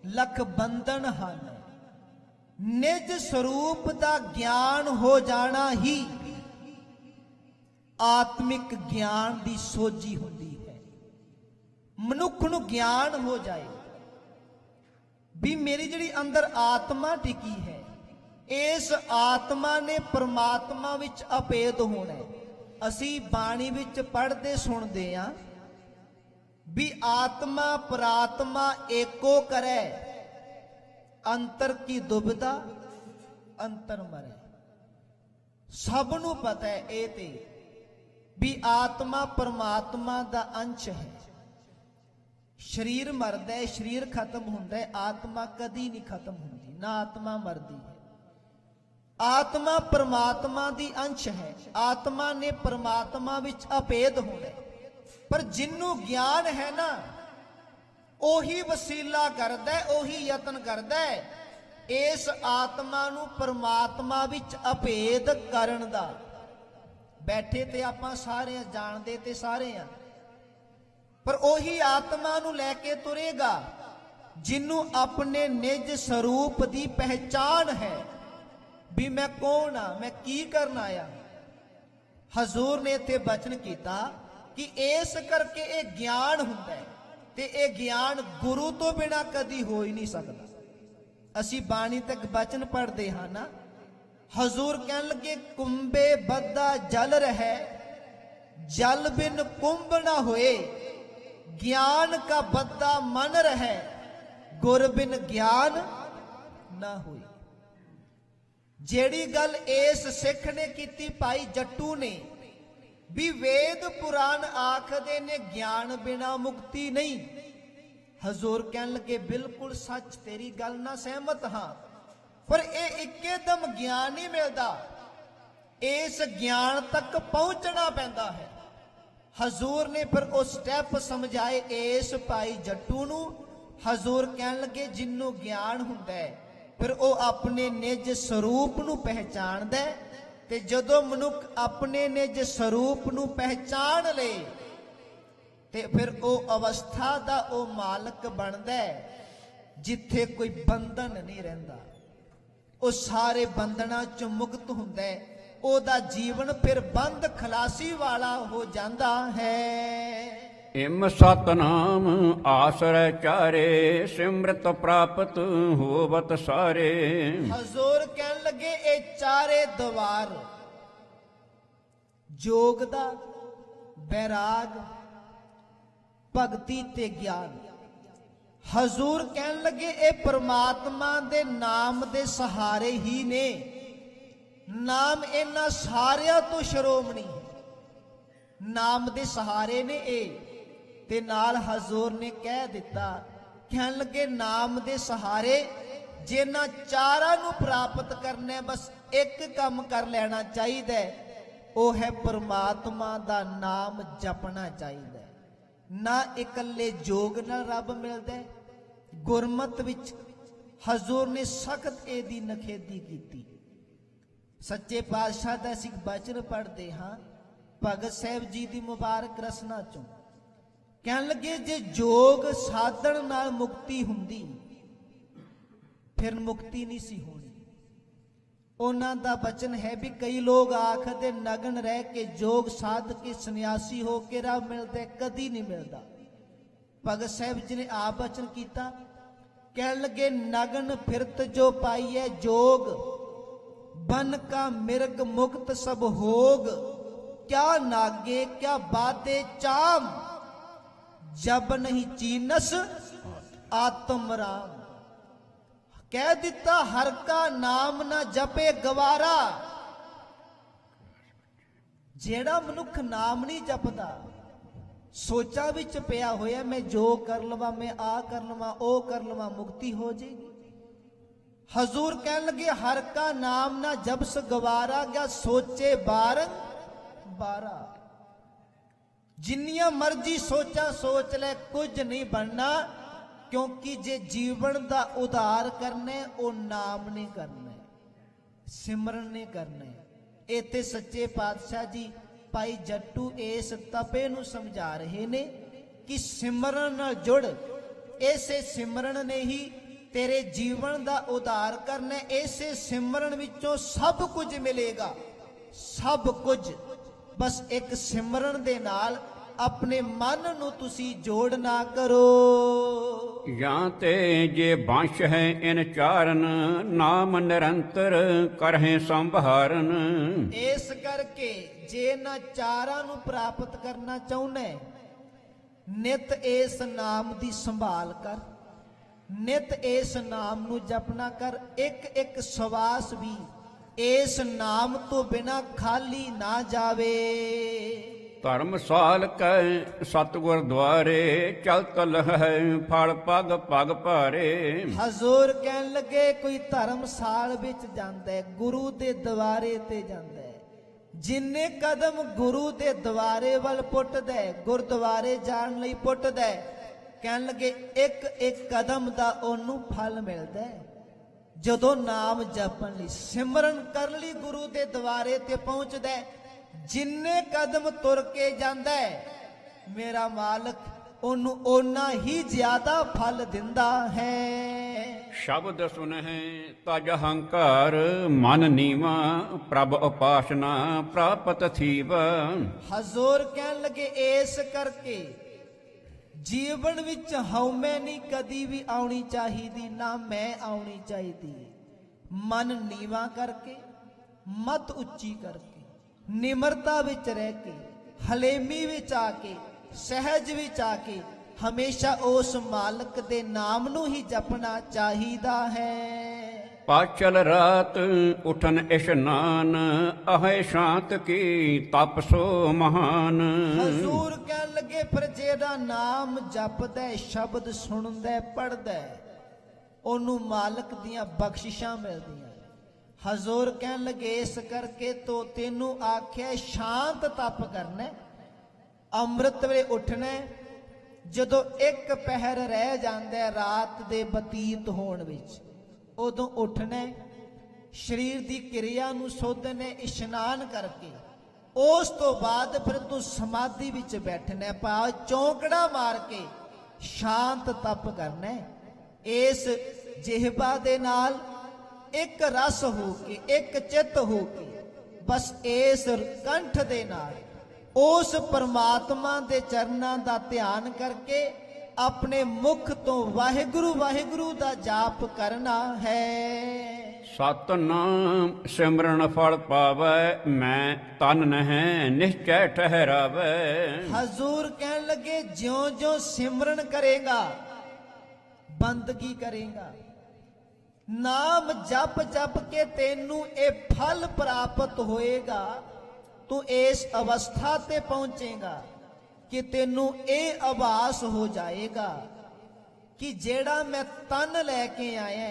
ਲਖ ਬੰਧਨ ਹਨ। ਨਿਜ ਸਰੂਪ ਦਾ ਗਿਆਨ ਹੋ ਜਾਣਾ ਹੀ ਆਤਮਿਕ ਗਿਆਨ ਦੀ ਸੋਝੀ ਹੁੰਦੀ ਹੈ। ਮਨੁੱਖ ਨੂੰ ਗਿਆਨ ਹੋ ਜਾਏ ਵੀ ਮੇਰੀ ਜਿਹੜੀ ਅੰਦਰ ਆਤਮਾ ਟਿਕੀ ਹੈ, ਇਸ ਆਤਮਾ ਨੇ ਪਰਮਾਤਮਾ ਵਿੱਚ ਅਭੇਦ ਹੋਣਾ ਹੈ। ਅਸੀਂ ਬਾਣੀ ਵਿੱਚ ਪੜ੍ਹਦੇ ਸੁਣਦੇ ਹਾਂ ਵੀ ਆਤਮਾ ਪ੍ਰਾਤਮਾ ਏਕੋ ਕਰੈ ਅੰਤਰ ਕੀ ਦੁਬਿਧਾ ਅੰਤਰ ਮਰੈ। ਸਭ ਨੂੰ ਪਤਾ ਹੈ ਇਹ ਤੇ ਵੀ ਆਤਮਾ ਪਰਮਾਤਮਾ ਦਾ ਅੰਸ਼ ਹੈ। ਸਰੀਰ ਮਰਦਾ ਹੈ, ਸਰੀਰ ਖਤਮ ਹੁੰਦਾ ਹੈ, ਆਤਮਾ ਕਦੀ ਨਹੀਂ ਖਤਮ ਹੁੰਦੀ, ਨਾ ਆਤਮਾ ਮਰਦੀ ਹੈ। ਆਤਮਾ ਪਰਮਾਤਮਾ ਦੀ ਅੰਸ਼ ਹੈ, ਆਤਮਾ ਨੇ ਪਰਮਾਤਮਾ ਵਿੱਚ ਅਭੇਦ ਹੋਣਾ ਹੈ। ਪਰ ਜਿਹਨੂੰ ਗਿਆਨ ਹੈ ਨਾ, ਉਹੀ ਵਸੀਲਾ ਕਰਦਾ ਹੈ, ਉਹੀ ਯਤਨ ਕਰਦਾ ਹੈ ਇਸ ਆਤਮਾ ਨੂੰ ਪਰਮਾਤਮਾ ਵਿੱਚ ਅਭੇਦ ਕਰਨ ਦਾ। ਬੈਠੇ ਤੇ ਆਪਾਂ ਸਾਰੇ ਜਾਣਦੇ ਤੇ ਸਾਰੇ ਆ, ਪਰ ਉਹੀ ਆਤਮਾ ਨੂੰ ਲੈ ਕੇ ਤੁਰੇਗਾ ਜਿਹਨੂੰ ਆਪਣੇ ਨਿਜ ਸਰੂਪ ਦੀ ਪਹਿਚਾਨ ਹੈ ਵੀ ਮੈਂ ਕੌਣ ਆ, ਮੈਂ ਕੀ ਕਰਨ ਆਇਆ। ਹਜ਼ੂਰ ਨੇ ਇੱਥੇ ਬਚਨ ਕੀਤਾ ਕਿ ਇਸ ਕਰਕੇ ਇਹ ਗਿਆਨ ਹੁੰਦਾ ਹੈ ਤੇ ਇਹ ਗਿਆਨ ਗੁਰੂ ਤੋਂ ਬਿਨਾ ਕਦੀ ਹੋ ਹੀ ਨਹੀਂ ਸਕਦਾ। ਅਸੀਂ ਬਾਣੀ ਤੱਕ ਬਚਨ ਪੜ੍ਹਦੇ ਹਾਂ ਨਾ, ਹਜ਼ੂਰ ਕਹਿਣ ਲੱਗੇ ਕੁੰਭੇ ਬੱਧਾ ਜਲ ਰਹਿ ਜਲ ਬਿਨ ਕੁੰਭ ਨਾ ਹੋਏ, ਗਿਆਨ ਕਾ ਬੱਧਾ ਮਨ ਰਹਿ ਗੁਰ ਬਿਨ ਗਿਆਨ ਨਾ ਹੋਏ। ਜਿਹੜੀ ਗੱਲ ਇਸ ਸਿੱਖ ਨੇ ਕੀਤੀ ਭਾਈ ਜੱਟੂ ਨੇ ਵੀ ਵੇਦ ਪੁਰਾਣ ਆਖਦੇ ਨੇ ਗਿਆਨ ਬਿਨਾ ਮੁਕਤੀ ਨਹੀਂ, ਹਜ਼ੂਰ ਕਹਿਣ ਲੱਗੇ ਬਿਲਕੁਲ ਸੱਚ, ਤੇਰੀ ਗੱਲ ਨਾਲ ਸਹਿਮਤ ਹਾਂ, ਪਰ ਇਹ ਇੱਕਦਮ ਗਿਆਨ ਨਹੀਂ ਮਿਲਦਾ, ਇਸ ਗਿਆਨ ਤੱਕ ਪਹੁੰਚਣਾ ਪੈਂਦਾ ਹੈ। ਹਜ਼ੂਰ ਨੇ ਫਿਰ ਉਹ ਸਟੈਪ ਸਮਝਾਏ ਇਸ ਭਾਈ ਜੱਟੂ ਨੂੰ। ਹਜ਼ੂਰ ਕਹਿਣ ਲੱਗੇ ਜਿਹਨੂੰ ਗਿਆਨ ਹੁੰਦਾ ਹੈ ਫਿਰ ਉਹ ਆਪਣੇ ਨਿਜ ਸਰੂਪ ਨੂੰ ਪਹਿਚਾਣਦਾ ਹੈ, ਤੇ ਜਦੋਂ ਮਨੁੱਖ ਆਪਣੇ ਨਿਜ ਸਰੂਪ ਨੂੰ ਪਹਿਚਾਣ ਲਏ ਤੇ ਫਿਰ ਉਹ ਅਵਸਥਾ ਦਾ ਉਹ ਮਾਲਕ ਬਣਦਾ ਹੈ ਜਿੱਥੇ ਕੋਈ ਬੰਧਨ ਨਹੀਂ ਰਹਿੰਦਾ, ਉਹ ਸਾਰੇ ਬੰਧਨਾਂ ਚੋਂ ਮੁਕਤ ਹੁੰਦਾ ਹੈ। ਉਹਦਾ ਜੀਵਨ ਫਿਰ ਬੰਧ ਖਲਾਸੀ ਵਾਲਾ ਹੋ ਜਾਂਦਾ ਹੈ। ਇਮ ਸਤਨਾਮ ਆਸਰੈ ਚਾਰੇ ਸਿਮਰਤ ਪ੍ਰਾਪਤ ਹੋਵਤ ਸਾਰੇ। ਹਜ਼ੂਰ ਕਹਿਣ ਲੱਗੇ ਇਹ ਚਾਰੇ ਦਵਾਰ ਜੋਗ ਦਾ, ਬੈਰਾਗ, ਭਗਤੀ ਤੇ ਗਿਆਨ। ਹਜ਼ੂਰ ਕਹਿਣ ਲੱਗੇ ਇਹ ਪ੍ਰਮਾਤਮਾ ਦੇ ਨਾਮ ਦੇ ਸਹਾਰੇ ਹੀ ਨੇ। ਨਾਮ ਇਹਨਾਂ ਸਾਰਿਆਂ ਤੋਂ ਸ਼੍ਰੋਮਣੀ ਹੈ, ਨਾਮ ਦੇ ਸਹਾਰੇ ਨੇ ਇਹ। ਤੇ ਨਾਲ ਹਜ਼ੂਰ ਨੇ ਕਹਿ ਦਿੱਤਾ, ਕਹਿਣ ਲੱਗੇ ਨਾਮ ਦੇ ਸਹਾਰੇ ਜਿਨ੍ਹਾਂ ਚਾਰਾਂ ਨੂੰ ਪ੍ਰਾਪਤ ਕਰਨਾ, ਬਸ ਇੱਕ ਕੰਮ ਕਰ ਲੈਣਾ ਚਾਹੀਦਾ, ਉਹ ਹੈ ਪ੍ਰਮਾਤਮਾ ਦਾ ਨਾਮ ਜਪਣਾ ਚਾਹੀਦਾ। ਨਾ ਇਕੱਲੇ ਜੋਗ ਨਾਲ ਰੱਬ ਮਿਲਦਾ, ਗੁਰਮਤ ਵਿੱਚ ਹਜ਼ੂਰ ਨੇ ਸਖਤ ਇਹਦੀ ਨਖੇਦੀ ਕੀਤੀ। ਸੱਚੇ ਪਾਤਸ਼ਾਹ ਦਾ ਅਸੀਂ ਬਚਨ ਪੜ੍ਹਦੇ ਹਾਂ ਭਗਤ ਸਾਹਿਬ ਜੀ ਦੀ ਮੁਬਾਰਕ ਰਸਨਾ ਚੋਂ। ਕਹਿਣ ਲੱਗੇ ਜੇ ਜੋਗ ਸਾਧਨ ਨਾਲ ਮੁਕਤੀ ਹੁੰਦੀ ਫਿਰ ਮੁਕਤੀ ਨਹੀਂ ਸੀ ਹੋਣੀ। ਉਹਨਾਂ ਦਾ ਬਚਨ ਹੈ ਵੀ ਕਈ ਲੋਕ ਆਖਦੇ ਨਗਨ ਰਹਿ ਕੇ ਜੋਗ ਸਾਧ ਕੇ ਸੰਨਿਆਸੀ ਹੋ ਕੇ ਰੱਬ ਮਿਲਦਾ, ਕਦੀ ਨਹੀਂ ਮਿਲਦਾ। ਭਗਤ ਸਾਹਿਬ ਜੀ ਨੇ ਆਪ ਬਚਨ ਕੀਤਾ, ਕਹਿਣ ਲੱਗੇ ਨਗਨ ਫਿਰਤ ਜੋ ਪਾਈਐ ਜੋਗ, बन का मिर्ग मुक्त सब होग, क्या नागे क्या बाते चाम, जब नहीं चीनस आत्म राम। कह दिता हर का नाम ना जपे गवारा। जेड़ा मनुख नाम नहीं जपदा, सोचा विच पिया होया मैं जो कर लवा, मैं आ कर लवा, ओ कर लवा, मुक्ति हो जाएगी। हजूर कह लगे हर का नाम ना जब स गवारा, गया सोचे बारंग बारा। जिन्नियां मर्जी सोचा सोच ले, कुछ नहीं बनना, क्योंकि जे जीवन दा उधार करने ओ नाम नहीं करना, सिमरन नहीं करना। इत्थे सच्चे पातशाह जी भाई जट्टू इस तपे नूं समझा रहे ने कि सिमरन नाल जुड़, इसे सिमरन ने ही तेरे जीवन का उधार करना। ऐसे सिमरन विचों सब कुछ मिलेगा, सब कुछ। बस एक सिमरन दे नाल अपने मन नूं तुसी जोड़ ना करो। ਜਾਂ ਤੇ ਜੇ ਬੰਸ਼ ਹੈ ਇਨ ਚਾਰਨ, ਨਾਮ ਨਿਰੰਤਰ ਕਰਹਿ ਸੰਭਾਰਨ। ਇਸ ਕਰਕੇ ਜੇ ਨਾ ਚਾਰਾਂ ਨੂੰ ਪ੍ਰਾਪਤ ਕਰਨਾ ਚਾਹੁੰਦਾ, ਨਿਤ ਇਸ ਨਾਮ ਦੀ ਸੰਭਾਲ ਕਰ, ਨਿਤ ਇਸ ਨਾਮ ਨੂੰ ਜਪਣਾ ਕਰ। ਇੱਕ ਇੱਕ ਸਵਾਸ ਵੀ ਇਸ ਨਾਮ ਤੋਂ ਬਿਨਾ ਖਾਲੀ ਨਾ ਜਾਵੇ। ਧਰਮਸਾਲ ਕੈ ਸਤਿਗੁਰ ਦੁਆਰੇ, ਚਲਤ ਲਹੈ ਫਲ ਪਗ ਪਗ ਭਾਰੇ। ਹਜ਼ੂਰ ਕਹਿਣ ਲੱਗੇ ਕੋਈ ਧਰਮਸਾਲ ਵਿੱਚ ਜਾਂਦਾ ਹੈ, ਗੁਰੂ ਦੇ ਦੁਆਰੇ ਤੇ ਜਾਂਦਾ ਹੈ, ਜਿੰਨੇ ਕਦਮ ਗੁਰੂ ਦੇ ਦੁਆਰੇ ਵੱਲ ਪੁੱਟਦਾ ਹੈ, ਗੁਰਦੁਆਰੇ ਜਾਣ ਲਈ ਪੁੱਟਦਾ ਹੈ, ਕਹਿਣ ਲੱਗੇ ਇੱਕ ਇੱਕ ਕਦਮ ਦਾ ਉਹਨੂੰ ਫਲ ਮਿਲਦਾ ਹੈ। ਜਦੋਂ ਨਾਮ ਜਪਣ ਲਈ, ਸਿਮਰਨ ਕਰਨ ਲਈ ਗੁਰੂ ਦੇ ਦੁਆਰੇ ਤੇ ਪਹੁੰਚਦਾ ਹੈ, ਜਿੰਨੇ ਕਦਮ ਤੁਰ ਕੇ ਜਾਂਦਾ ਹੈ, ਮੇਰਾ ਮਾਲਕ ਉਹਨੂੰ ਓਨਾ ਹੀ ਜ਼ਿਆਦਾ ਫਲ ਦਿੰਦਾ ਹੈ। ਸ਼ਬਦ ਸੁਨਹਿ ਤਜ ਹੰਕਾਰ, ਮਨ ਨੀਵਾ ਪ੍ਰਭ ਉਪਾਸਨਾ ਪ੍ਰਾਪਤ ਥੀਵ। ਹਜ਼ੂਰ ਕਹਿਣ ਲੱਗੇ ਇਸ ਕਰਕੇ ਜੀਵਨ ਵਿੱਚ ਹਉਮੈ ਨਹੀਂ ਕਦੀ ਵੀ ਆਉਣੀ ਚਾਹੀਦੀ, ਨਾ ਮੈਂ ਆਉਣੀ ਚਾਹੀਦੀ। ਮਨ ਨੀਵਾ ਕਰਕੇ, ਮਤ ਉੱਚੀ ਕਰਕੇ, ਨਿਮਰਤਾ ਵਿੱਚ ਰਹਿ ਕੇ, ਹਲੇਮੀ ਵਿੱਚ ਆ ਕੇ, ਸਹਿਜ ਵਿੱਚ ਆ ਕੇ ਹਮੇਸ਼ਾ ਉਸ ਮਾਲਕ ਦੇ ਨਾਮ ਨੂੰ ਹੀ ਜਪਣਾ ਚਾਹੀਦਾ ਹੈ। ਪਾਚਲ ਰਾਤ ਉਠਨ ਇਸ਼ਨਾਨ, ਅਹੈ ਸ਼ਾਂਤ ਕੀ ਤਪ ਸੋ ਮਹਾਨ। ਹਜ਼ੂਰ ਕਹਿਣ ਲੱਗੇ ਫਿਰ ਜਿਹੜਾ ਨਾਮ ਜਪਦਾ, ਸ਼ਬਦ ਸੁਣਦਾ, ਪੜਦਾ, ਉਹਨੂੰ ਮਾਲਕ ਦੀਆਂ ਬਖਸ਼ਿਸ਼ਾਂ ਮਿਲਦੀਆਂ। ਹਜ਼ੂਰ ਕਹਿਣ ਲੱਗੇ ਇਸ ਕਰਕੇ ਤੋ ਤੈਨੂੰ ਆਖਿਆ ਸ਼ਾਂਤ ਤਪ ਕਰਨਾ, ਅੰਮ੍ਰਿਤ ਵੇਲੇ ਉੱਠਣਾ। ਜਦੋਂ ਇੱਕ ਪਹਿਰ ਰਹਿ ਜਾਂਦਾ ਰਾਤ ਦੇ ਬਤੀਤ ਹੋਣ ਵਿੱਚ, ਉਦੋਂ ਉੱਠਣਾ, ਸਰੀਰ ਦੀ ਕਿਰਿਆ ਨੂੰ ਸੋਧਣਾ ਇਸ਼ਨਾਨ ਕਰਕੇ। ਉਸ ਤੋਂ ਬਾਅਦ ਫਿਰ ਤੂੰ ਸਮਾਧੀ ਵਿੱਚ ਬੈਠਣਾ, ਭਾਵ ਚੌਂਕੜਾ ਮਾਰ ਕੇ ਸ਼ਾਂਤ ਤਪ ਕਰਨਾ। ਇਸ ਜਿਹਬਾ ਦੇ ਨਾਲ ਇੱਕ ਰਸ ਹੋ ਕੇ, ਇੱਕ ਚਿੱਤ ਹੋ ਕੇ, ਬਸ ਇਸ ਕੰਠ ਦੇ ਨਾਲ ਉਸ ਪਰਮਾਤਮਾ ਦੇ ਚਰਨਾਂ ਦਾ ਧਿਆਨ ਕਰਕੇ ਆਪਣੇ ਮੁਖ ਤੋਂ ਵਾਹਿਗੁਰੂ ਵਾਹਿਗੁਰੂ ਦਾ ਜਾਪ ਕਰਨਾ ਹੈ। ਸਤਨਾਮ ਸਿਮਰਨ ਫਲ ਪਾਵੈ, ਮੈਂ ਤਨ ਨਹਿ ਨਿਸ਼ਚੈ ਠਹਿਰਾਵੈ। ਹਜ਼ੂਰ ਕਹਿਣ ਲੱਗੇ ਜਿਉਂ-ਜਿਉਂ ਸਿਮਰਨ ਕਰੇਗਾ, ਬੰਦਗੀ ਕਰੇਗਾ, ਨਾਮ ਜਪ ਜਪ ਕੇ ਤੈਨੂੰ ਇਹ ਫਲ ਪ੍ਰਾਪਤ ਹੋਏਗਾ। ਤੂੰ ਇਸ ਅਵਸਥਾ ਤੇ ਪਹੁੰਚੇਗਾ ਕਿ ਤੈਨੂੰ ਇਹ ਆਭਾਸ ਹੋ ਜਾਏਗਾ ਕਿ ਜਿਹੜਾ ਮੈਂ ਤਨ ਲੈ ਕੇ ਆਇਆ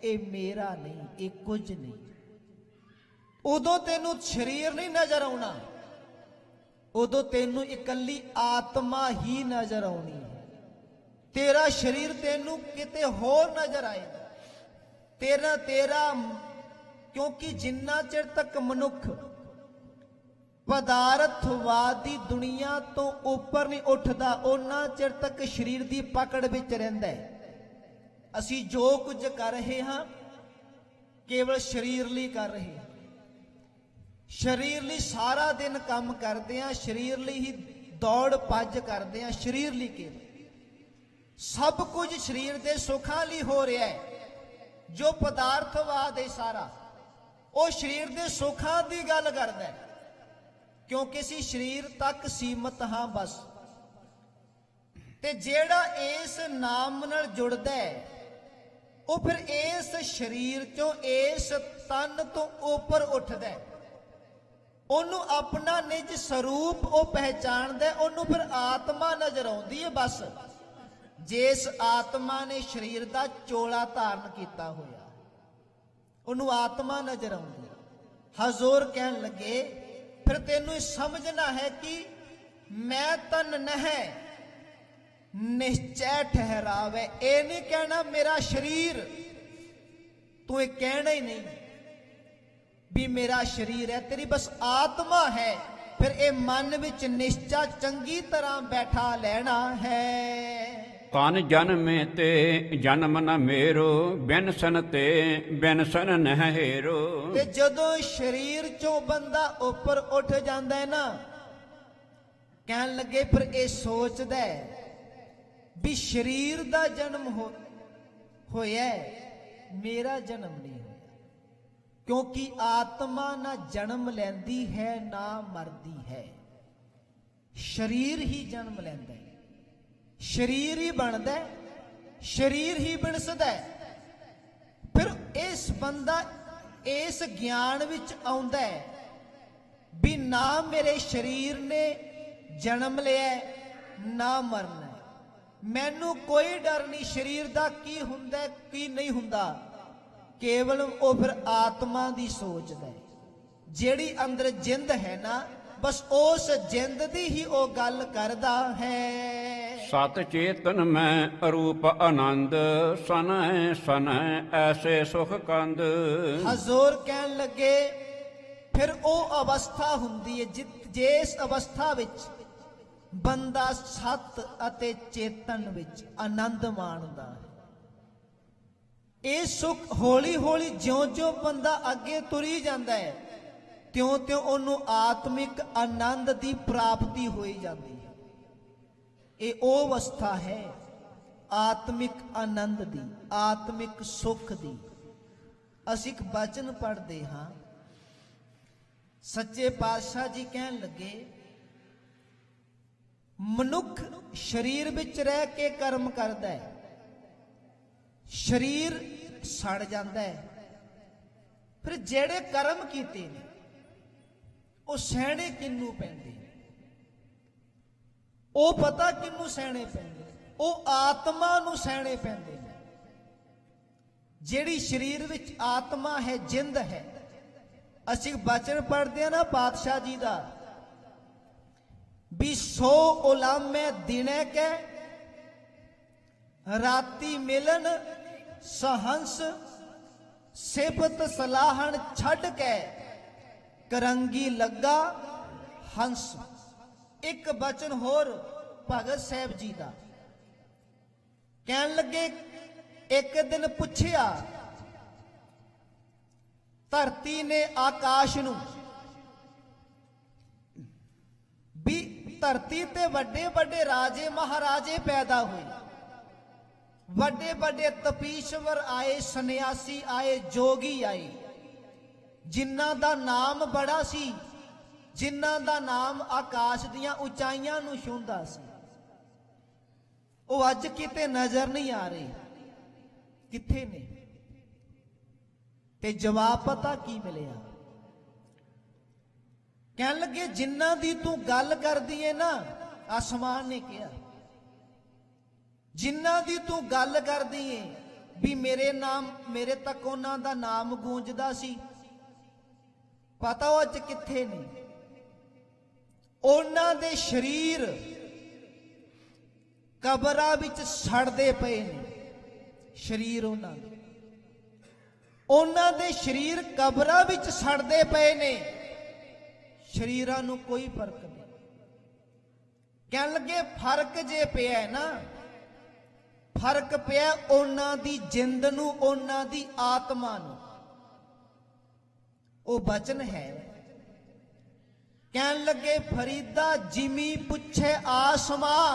ਇਹ ਮੇਰਾ ਨਹੀਂ, ਇਹ ਕੁਝ ਨਹੀਂ। ਉਦੋਂ ਤੈਨੂੰ ਸਰੀਰ ਨਹੀਂ ਨਜ਼ਰ ਆਉਣਾ, ਉਦੋਂ ਤੈਨੂੰ ਇਕੱਲੀ ਆਤਮਾ ਹੀ ਨਜ਼ਰ ਆਉਣੀ ਹੈ। ਤੇਰਾ ਸਰੀਰ ਤੈਨੂੰ ਕਿਤੇ ਹੋਰ ਨਜ਼ਰ ਆਏਗਾ। ਤੇਰਾ ਕਿਉਂਕਿ ਜਿੰਨਾ ਚਿਰ ਤੱਕ ਮਨੁੱਖ ਪਦਾਰਥਵਾਦ ਦੀ ਦੁਨੀਆ ਤੋਂ ਉੱਪਰ ਨਹੀਂ ਉੱਠਦਾ, ਉਹਨਾਂ ਚਿਰ ਤੱਕ ਸਰੀਰ ਦੀ ਪਕੜ ਵਿੱਚ ਰਹਿੰਦਾ ਹੈ। ਅਸੀਂ ਜੋ ਕੁਝ ਕਰ ਰਹੇ ਹਾਂ ਕੇਵਲ ਸਰੀਰ ਲਈ ਕਰ ਰਹੇ ਹਾਂ। ਸਰੀਰ ਲਈ ਸਾਰਾ ਦਿਨ ਕੰਮ ਕਰਦੇ ਹਾਂ, ਸਰੀਰ ਲਈ ਹੀ ਦੌੜ ਭੱਜ ਕਰਦੇ ਹਾਂ, ਸਰੀਰ ਲਈ ਕੇਵਲ। ਸਭ ਕੁਝ ਸਰੀਰ ਦੇ ਸੁੱਖਾਂ ਲਈ ਹੋ ਰਿਹਾ ਹੈ। ਜੋ ਪਦਾਰਥਵਾਦ ਹੈ ਸਾਰਾ ਉਹ ਸਰੀਰ ਦੇ ਸੁੱਖਾਂ ਦੀ ਗੱਲ ਕਰਦਾ ਹੈ, ਕਿਉਂਕਿ ਅਸੀਂ ਸਰੀਰ ਤੱਕ ਸੀਮਤ ਹਾਂ ਬਸ। ਤੇ ਜਿਹੜਾ ਇਸ ਨਾਮ ਨਾਲ ਜੁੜਦਾ ਹੈ ਉਹ ਫਿਰ ਇਸ ਸਰੀਰ ਚੋਂ, ਇਸ ਤਨ ਤੋਂ ਉੱਪਰ ਉੱਠਦਾ ਹੈ। ਉਹਨੂੰ ਆਪਣਾ ਨਿਜ ਸਰੂਪ ਉਹ ਪਹਿਚਾਣਦਾ, ਉਹਨੂੰ ਫਿਰ ਆਤਮਾ ਨਜ਼ਰ ਆਉਂਦੀ ਹੈ ਬਸ। ਜਿਸ ਆਤਮਾ ਨੇ ਸਰੀਰ ਦਾ ਚੋਲਾ ਧਾਰਨ ਕੀਤਾ ਹੋਇਆ ਉਹਨੂੰ ਆਤਮਾ ਨਜ਼ਰ ਆਉਂਦੀ ਹੈ। ਹਜ਼ੂਰ ਕਹਿਣ ਲੱਗੇ ਫਿਰ ਤੈਨੂੰ ਸਮਝਣਾ ਹੈ ਕਿ ਮੈਂ ਤਨ ਨਹਿ ਨਿਸ਼ਚੈ ਠਹਿਰਾਵੇ। ਇਹ ਨਹੀਂ ਕਹਿਣਾ ਮੇਰਾ ਸਰੀਰ, ਤੂੰ ਇਹ ਕਹਿਣਾ ਹੀ ਨਹੀਂ ਵੀ ਮੇਰਾ ਸਰੀਰ ਹੈ, ਤੇਰੀ ਬਸ ਆਤਮਾ ਹੈ। ਫਿਰ ਇਹ ਮਨ ਵਿੱਚ ਨਿਸ਼ਚਾ ਚੰਗੀ ਤਰ੍ਹਾਂ ਬੈਠਾ ਲੈਣਾ ਹੈ। ਤਨ ਜਨਮੇ ਤੇ ਜਨਮ ਨ ਮੇਰੋ, ਬਿਨਸਨ ਤੇ ਬਿਨਸਨ ਨਹਿ ਹੇਰੋ। ਤੇ ਜਦੋਂ ਸਰੀਰ ਚੋਂ ਬੰਦਾ ਉੱਪਰ ਉੱਠ ਜਾਂਦਾ ਹੈ ਨਾ, ਕਹਿਣ ਲੱਗੇ ਫਿਰ ਇਹ ਸੋਚਦਾ ਹੈ ਵੀ ਸਰੀਰ ਦਾ ਜਨਮ ਹੋਇਆ, ਮੇਰਾ ਜਨਮ ਨਹੀਂ ਹੋਇਆ। ਕਿਉਂਕਿ ਆਤਮਾ ਨਾ ਜਨਮ ਲੈਂਦੀ ਹੈ ਨਾ ਮਰਦੀ ਹੈ, ਸਰੀਰ ਹੀ ਜਨਮ ਲੈਂਦਾ ਹੈ। ਸਰੀਰ ਹੀ ਬਣਦਾ, ਸਰੀਰ ਹੀ ਬਿਨਸਦਾ। ਫਿਰ ਇਸ ਬੰਦਾ ਇਸ ਗਿਆਨ ਵਿੱਚ ਆਉਂਦਾ ਹੈ ਵੀ ਨਾ ਮੇਰੇ ਸਰੀਰ ਨੇ ਜਨਮ ਲਿਆ ਨਾ ਮਰਨਾ, ਮੈਨੂੰ ਕੋਈ ਡਰ ਨਹੀਂ ਸਰੀਰ ਦਾ ਕੀ ਹੁੰਦਾ ਕੀ ਨਹੀਂ ਹੁੰਦਾ। ਕੇਵਲ ਉਹ ਫਿਰ ਆਤਮਾ ਦੀ ਸੋਚਦਾ ਹੈ, ਜਿਹੜੀ ਅੰਦਰ ਜਿੰਦ ਹੈ ਨਾ, ਬਸ ਉਸ ਜਿੰਦ ਦੀ ਹੀ ਉਹ ਗੱਲ ਕਰਦਾ ਹੈ। ਸਤ ਚੇਤਨ ਮੈਂ ਅਰੂਪ ਆਨੰਦ, ਸਨੈ ਸਨੈ ਐਸੇ ਸੁਖ ਕੰਦ। ਹਜ਼ੂਰ ਕਹਿਣ ਲੱਗੇ ਫਿਰ ਉਹ ਅਵਸਥਾ ਹੁੰਦੀ ਹੈ ਜਿਸ ਅਵਸਥਾ ਵਿੱਚ ਬੰਦਾ ਸਤ ਅਤੇ ਚੇਤਨ ਵਿੱਚ ਆਨੰਦ ਮਾਣਦਾ ਹੈ। ਇਹ ਸੁਖ ਹੌਲੀ ਹੌਲੀ ਜਿਉਂ-ਜਿਉਂ ਬੰਦਾ ਅੱਗੇ ਤੁਰੀ ਜਾਂਦਾ ਹੈ ਤਿਉਂ-ਤਿਉਂ ਉਹਨੂੰ ਆਤਮਿਕ ਆਨੰਦ ਦੀ ਪ੍ਰਾਪਤੀ ਹੋਈ ਜਾਂਦੀ ਹੈ। ਇਹ ਉਹ ਅਵਸਥਾ ਹੈ ਆਤਮਿਕ ਆਨੰਦ ਦੀ, ਆਤਮਿਕ ਸੁਖ ਦੀ। ਅਸੀਂ ਇੱਕ ਬਚਨ ਪੜ੍ਹਦੇ ਹਾਂ, ਸੱਚੇ ਪਾਤਸ਼ਾਹ ਜੀ ਕਹਿਣ ਲੱਗੇ ਮਨੁੱਖ ਸਰੀਰ ਵਿੱਚ ਰਹਿ ਕੇ ਕਰਮ ਕਰਦਾ ਹੈ, ਸਰੀਰ ਸੜ ਜਾਂਦਾ ਹੈ। ਫਿਰ ਜਿਹੜੇ ਕਰਮ ਕੀਤੇ ਨੇ ਉਹ ਸਹਿਣੇ ਕਿਹਨੂੰ ਪੈਂਦੇ, ਉਹ ਪਤਾ ਕਿਹਨੂੰ ਸਹਿਣੇ ਪੈਂਦੇ, ਉਹ ਆਤਮਾ ਨੂੰ ਸਹਿਣੇ ਪੈਂਦੇ ਨੇ। ਜਿਹੜੀ ਸਰੀਰ ਵਿੱਚ ਆਤਮਾ ਹੈ, ਜਿੰਦ ਹੈ। ਅਸੀਂ ਬਚਨ ਪੜ੍ਹਦੇ ਹਾਂ ਨਾ ਪਾਤਸ਼ਾਹ ਜੀ ਦਾ ਵੀ ਸੋ ਉਲਾਮੇ ਦਿਨੇ ਕੇ ਰਾਤੀ ਮਿਲਨ ਸਹੰਸ, ਸਿਫਤ ਸਲਾਹਣ ਛੱਡ ਕੇ ਕਰੰਗੀ ਲੱਗਾ ਹੰਸ। ਇੱਕ ਬਚਨ ਹੋਰ ਭਗਤ ਸਾਹਿਬ ਜੀ ਦਾ, ਕਹਿਣ ਲੱਗੇ ਇੱਕ ਦਿਨ ਪੁੱਛਿਆ ਧਰਤੀ ਨੇ ਆਕਾਸ਼ ਨੂੰ ਵੀ ਧਰਤੀ ਤੇ ਵੱਡੇ ਵੱਡੇ ਰਾਜੇ ਮਹਾਰਾਜੇ ਪੈਦਾ ਹੋਏ, ਵੱਡੇ ਵੱਡੇ ਤਪੀਸ਼ਵਰ ਆਏ, ਸੰਨਿਆਸੀ ਆਏ, ਜੋਗੀ ਆਏ, ਜਿਨ੍ਹਾਂ ਦਾ ਨਾਮ ਬੜਾ ਸੀ, ਜਿਨ੍ਹਾਂ ਦਾ ਨਾਮ ਆਕਾਸ਼ ਦੀਆਂ ਉਚਾਈਆਂ ਨੂੰ ਛੂੰਹਦਾ ਸੀ। ਉਹ ਅੱਜ ਕਿਤੇ ਨਜ਼ਰ ਨਹੀਂ ਆ ਰਹੇ, ਕਿੱਥੇ ਨੇ? ਤੇ ਜਵਾਬ ਪਤਾ ਕੀ ਮਿਲਿਆ? ਕਹਿਣ ਲੱਗੇ ਜਿਨ੍ਹਾਂ ਦੀ ਤੂੰ ਗੱਲ ਕਰਦੀ ਏ ਨਾ, ਆਸਮਾਨ ਨੇ ਕਿਹਾ, ਜਿਨ੍ਹਾਂ ਦੀ ਤੂੰ ਗੱਲ ਕਰਦੀ ਏ ਵੀ ਮੇਰੇ ਤੱਕ ਉਹਨਾਂ ਦਾ ਨਾਮ ਗੂੰਜਦਾ ਸੀ, ਪਤਾ ਉਹ ਅੱਜ ਕਿੱਥੇ ਨੇ? ਉਹਨਾਂ ਦੇ ਸਰੀਰ ਕਬਰਾਂ ਵਿੱਚ ਸੜਦੇ ਪਏ ਨੇ। ਸਰੀਰ ਉਹਨਾਂ ਦੇ ਸਰੀਰ ਕਬਰਾਂ ਵਿੱਚ ਸੜਦੇ ਪਏ ਨੇ। ਸਰੀਰਾਂ ਨੂੰ ਕੋਈ ਫਰਕ ਨਹੀਂ। ਕਹਿਣ ਲੱਗੇ ਫਰਕ ਜੇ ਪਿਆ ਨਾ, ਫਰਕ ਪਿਆ ਉਹਨਾਂ ਦੀ ਜਿੰਦ ਨੂੰ, ਉਹਨਾਂ ਦੀ ਆਤਮਾ ਨੂੰ। ਉਹ ਬਚਨ ਹੈ। ਕਹਿਣ ਲੱਗੇ ਫਰੀਦਾ ਜਿਮੀ ਪੁੱਛੇ ਆਸਮਾਂ,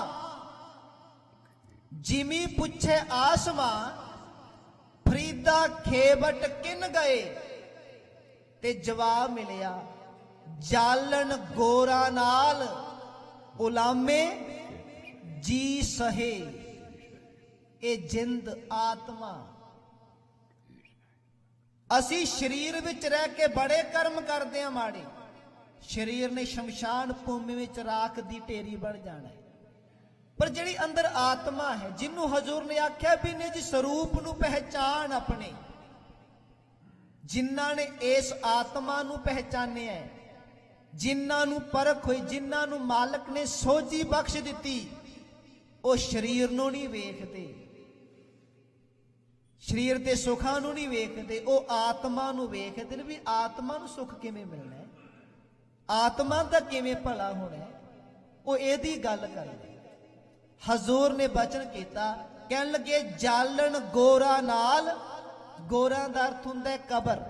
ਜਿਮੀ ਪੁੱਛੇ ਆਸਮਾਂ, ਫਰੀਦਾ ਖੇਵਟ ਕਿਨ ਗਏ। ਤੇ ਜਵਾਬ ਮਿਲਿਆ ਜਾਲਣ ਗੋਰਾ ਨਾਲ ਉਲਾਮੇ ਜੀ ਸਹੇ। ਇਹ ਜਿੰਦ ਆਤਮਾ। ਅਸੀਂ ਸਰੀਰ ਵਿੱਚ ਰਹਿ ਕੇ ਬੜੇ ਕਰਮ ਕਰਦੇ ਹਾਂ ਮਾੜੇ। ਸਰੀਰ ਨੇ ਸ਼ਮਸ਼ਾਨ ਭੂਮੀ ਵਿੱਚ ਰਾਖ ਦੀ ਢੇਰੀ ਬਣ ਜਾਣਾ ਹੈ। ਪਰ ਜਿਹੜੀ ਅੰਦਰ ਆਤਮਾ ਹੈ, ਜਿਹਨੂੰ ਹਜ਼ੂਰ ਨੇ ਆਖਿਆ ਵੀ ਨੇ ਜੀ ਸਰੂਪ ਨੂੰ ਪਹਿਚਾਨ ਆਪਣੇ, ਜਿਨ੍ਹਾਂ ਨੇ ਇਸ ਆਤਮਾ ਨੂੰ ਪਹਿਚਾਨਿਆ ਹੈ, ਜਿਨ੍ਹਾਂ ਨੂੰ ਪਰਖ ਹੋਈ, ਜਿਨ੍ਹਾਂ ਨੂੰ ਮਾਲਕ ਨੇ ਸੋਝੀ ਬਖਸ਼ ਦਿੱਤੀ, ਉਹ ਸਰੀਰ ਨੂੰ ਨਹੀਂ ਵੇਖਦੇ, ਸਰੀਰ ਦੇ ਸੁੱਖਾਂ ਨੂੰ ਨਹੀਂ ਵੇਖਦੇ, ਉਹ ਆਤਮਾ ਨੂੰ ਵੇਖਦੇ ਨੇ ਵੀ ਆਤਮਾ ਨੂੰ ਸੁੱਖ ਕਿਵੇਂ ਮਿਲਣਾ ਹੈ, ਆਤਮਾ ਦਾ ਕਿਵੇਂ ਭਲਾ ਹੋਣਾ ਹੈ। ਉਹ ਇਹਦੀ ਗੱਲ ਕਰਦੇ। ਹਜ਼ੂਰ ਨੇ ਬਚਨ ਕੀਤਾ, ਕਹਿਣ ਲੱਗੇ ਜਾਲਣ ਗੋਰਾ ਨਾਲ। ਗੋਰਾ ਦਾ ਅਰਥ ਹੁੰਦਾ ਹੈ ਕਬਰ।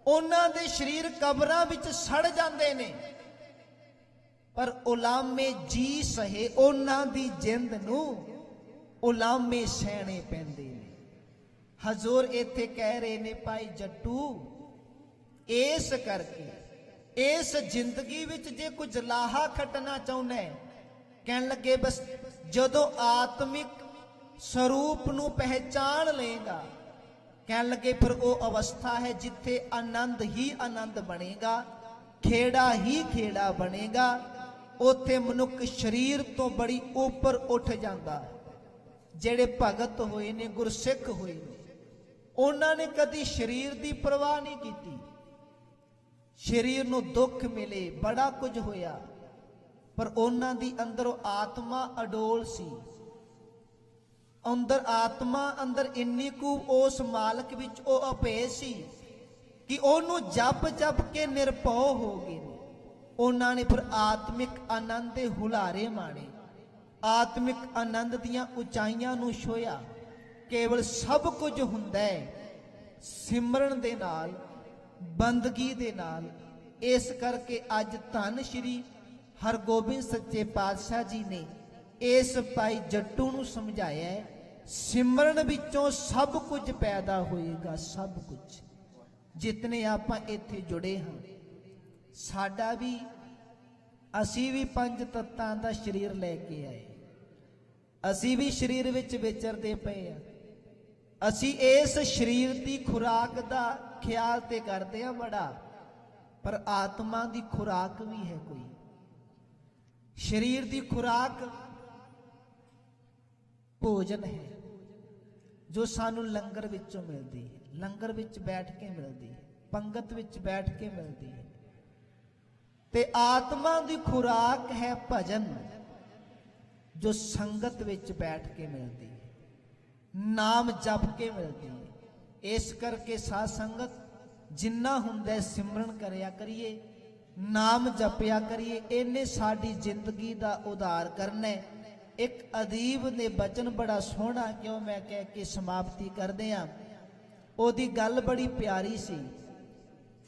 ਉਹਨਾਂ ਦੇ ਸਰੀਰ ਕਬਰਾਂ ਵਿੱਚ ਸੜ ਜਾਂਦੇ ਨੇ, ਪਰ ਉਲਾਮੇ ਜੀ ਸਹੇ। ਉਹਨਾਂ ਦੀ ਜਿੰਦ ਨੂੰ ਉਲਾਮੇ ਸਹਿਣੇ ਪੈਂਦੇ ਨੇ। ਹਜ਼ੂਰ ਇੱਥੇ ਕਹਿ ਰਹੇ ਨੇ ਭਾਈ ਜੱਟੂ, ਇਸ ਕਰਕੇ ਇਸ ਜ਼ਿੰਦਗੀ ਵਿੱਚ ਜੇ ਕੁਝ ਲਾਹਾ ਖੱਟਣਾ ਚਾਹੁੰਦਾ ਹੈ, ਕਹਿਣ ਲੱਗੇ ਬਸ ਜਦੋਂ ਆਤਮਿਕ ਸਰੂਪ ਨੂੰ ਪਹਿਚਾਨ ਲਏਗਾ, ਕਹਿਣ ਲੱਗੇ ਫਿਰ ਉਹ ਅਵਸਥਾ ਹੈ ਜਿੱਥੇ ਆਨੰਦ ਹੀ ਆਨੰਦ ਬਣੇਗਾ, ਖੇੜਾ ਹੀ ਖੇੜਾ ਬਣੇਗਾ। ਉੱਥੇ ਮਨੁੱਖ ਸਰੀਰ ਤੋਂ ਬੜੀ ਉੱਪਰ ਉੱਠ ਜਾਂਦਾ ਹੈ। ਜਿਹੜੇ ਭਗਤ ਹੋਏ ਨੇ, ਗੁਰਸਿੱਖ ਹੋਏ ਨੇ, ਉਹਨਾਂ ਨੇ ਕਦੀ ਸਰੀਰ ਦੀ ਪਰਵਾਹ ਨਹੀਂ ਕੀਤੀ। ਸਰੀਰ ਨੂੰ ਦੁੱਖ ਮਿਲੇ, ਬੜਾ ਕੁਝ ਹੋਇਆ, ਪਰ ਉਹਨਾਂ ਦੀ ਅੰਦਰੋਂ ਆਤਮਾ ਅਡੋਲ ਸੀ। ਅੰਦਰ ਆਤਮਾ ਅੰਦਰ ਇੰਨੀ ਕੁ ਉਸ ਮਾਲਕ ਵਿੱਚ ਉਹ ਅਭੇਦ ਸੀ ਕਿ ਉਹਨੂੰ ਜਪ ਜਪ ਕੇ ਨਿਰਭਉ ਹੋ ਗਏ। ਉਹਨਾਂ ਨੇ ਫਿਰ ਆਤਮਿਕ ਆਨੰਦ ਦੇ ਹੁਲਾਰੇ ਮਾਣੇ, ਆਤਮਿਕ ਆਨੰਦ ਦੀਆਂ ਉਚਾਈਆਂ ਨੂੰ ਛੋਇਆ। ਕੇਵਲ ਸਭ ਕੁਝ ਹੁੰਦਾ ਹੈ ਸਿਮਰਨ ਦੇ ਨਾਲ, ਬੰਦਗੀ ਦੇ ਨਾਲ। ਇਸ ਕਰਕੇ ਅੱਜ ਧੰਨ ਸ਼੍ਰੀ ਹਰਗੋਬਿੰਦ ਸੱਚੇ ਪਾਤਸ਼ਾਹ ਜੀ ਨੇ ਇਸ ਭਾਈ ਜੱਟੂ ਨੂੰ ਸਮਝਾਇਆ ਹੈ, ਸਿਮਰਨ ਵਿੱਚੋਂ ਸਭ ਕੁਝ ਪੈਦਾ ਹੋਏਗਾ। ਸਭ ਕੁਝ ਜਿਤਨੇ ਆਪਾਂ ਇੱਥੇ ਜੁੜੇ ਹਾਂ, ਸਾਡਾ ਵੀ, ਅਸੀਂ ਵੀ ਪੰਜ ਤੱਤਾਂ ਦਾ ਸਰੀਰ ਲੈ ਕੇ ਆਏ। ਅਸੀਂ ਵੀ ਸਰੀਰ ਵਿੱਚ ਵਿਚਰਦੇ ਪਏ ਆ। ਅਸੀਂ ਇਸ ਸਰੀਰ ਦੀ ਖੁਰਾਕ ਦਾ ਖਿਆਲ ਤੇ ਕਰਦੇ ਆ ਬੜਾ, ਪਰ ਆਤਮਾ ਦੀ ਖੁਰਾਕ ਵੀ ਹੈ ਕੋਈ। ਸਰੀਰ ਦੀ ਖੁਰਾਕ ਭੋਜਨ ਹੈ ਜੋ ਸਾਨੂੰ ਲੰਗਰ ਵਿੱਚੋਂ ਮਿਲਦੀ ਹੈ, ਲੰਗਰ ਵਿੱਚ ਬੈਠ ਕੇ ਮਿਲਦੀ ਹੈ, ਪੰਗਤ ਵਿੱਚ ਬੈਠ ਕੇ ਮਿਲਦੀ ਹੈ। ਤੇ ਆਤਮਾ ਦੀ ਖੁਰਾਕ ਹੈ ਭਜਨ, ਜੋ ਸੰਗਤ ਵਿੱਚ ਬੈਠ ਕੇ ਮਿਲਦੀ ਹੈ, ਨਾਮ ਜਪ ਕੇ ਮਿਲਦੀ ਹੈ। ਇਸ ਕਰਕੇ ਸਾਧ ਸੰਗਤ ਜਿੰਨਾ ਹੁੰਦਾ ਸਿਮਰਨ ਕਰਿਆ ਕਰੀਏ, ਨਾਮ ਜਪਿਆ ਕਰੀਏ। ਇਹਨੇ ਸਾਡੀ ਜ਼ਿੰਦਗੀ ਦਾ ਉਧਾਰ ਕਰਨਾ। ਇੱਕ ਅਦੀਬ ਨੇ ਬਚਨ ਬੜਾ ਸੋਹਣਾ, ਕਿਉਂ ਮੈਂ ਕਹਿ ਕੇ ਸਮਾਪਤੀ ਕਰਦੇ ਹਾਂ, ਉਹਦੀ ਗੱਲ ਬੜੀ ਪਿਆਰੀ ਸੀ।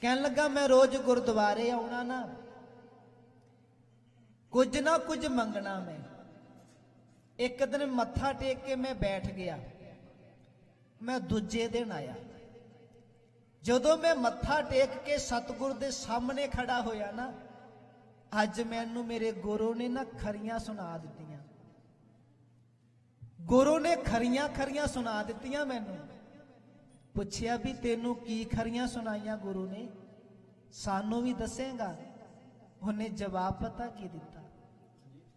ਕਹਿਣ ਲੱਗਾ ਮੈਂ ਰੋਜ਼ ਗੁਰਦੁਆਰੇ ਆਉਣਾ ਨਾ, ਕੁਝ ਨਾ ਕੁਝ ਮੰਗਣਾ ਮੈਂ। ਇੱਕ ਦਿਨ ਮੱਥਾ ਟੇਕ ਕੇ ਮੈਂ ਬੈਠ ਗਿਆ, ਮੈਂ ਦੂਜੇ ਦਿਨ ਆਇਆ। ਜਦੋਂ ਮੈਂ ਮੱਥਾ ਟੇਕ ਕੇ ਸਤਿਗੁਰ ਦੇ ਸਾਹਮਣੇ ਖੜਾ ਹੋਇਆ ਨਾ, ਅੱਜ ਮੈਨੂੰ ਮੇਰੇ ਗੁਰੂ ਨੇ ਨਾ ਖਰੀਆਂ ਸੁਣਾ ਦਿੱਤੀਆਂ। ਗੁਰੂ ਨੇ ਖਰੀਆਂ ਖਰੀਆਂ ਸੁਣਾ ਦਿੱਤੀਆਂ। ਮੈਨੂੰ ਪੁੱਛਿਆ ਵੀ ਤੈਨੂੰ ਕੀ ਖਰੀਆਂ ਸੁਣਾਈਆਂ ਗੁਰੂ ਨੇ, ਸਾਨੂੰ ਵੀ ਦੱਸੇਗਾ? ਉਹਨੇ ਜਵਾਬ ਪਤਾ ਕੀ ਦਿੱਤਾ?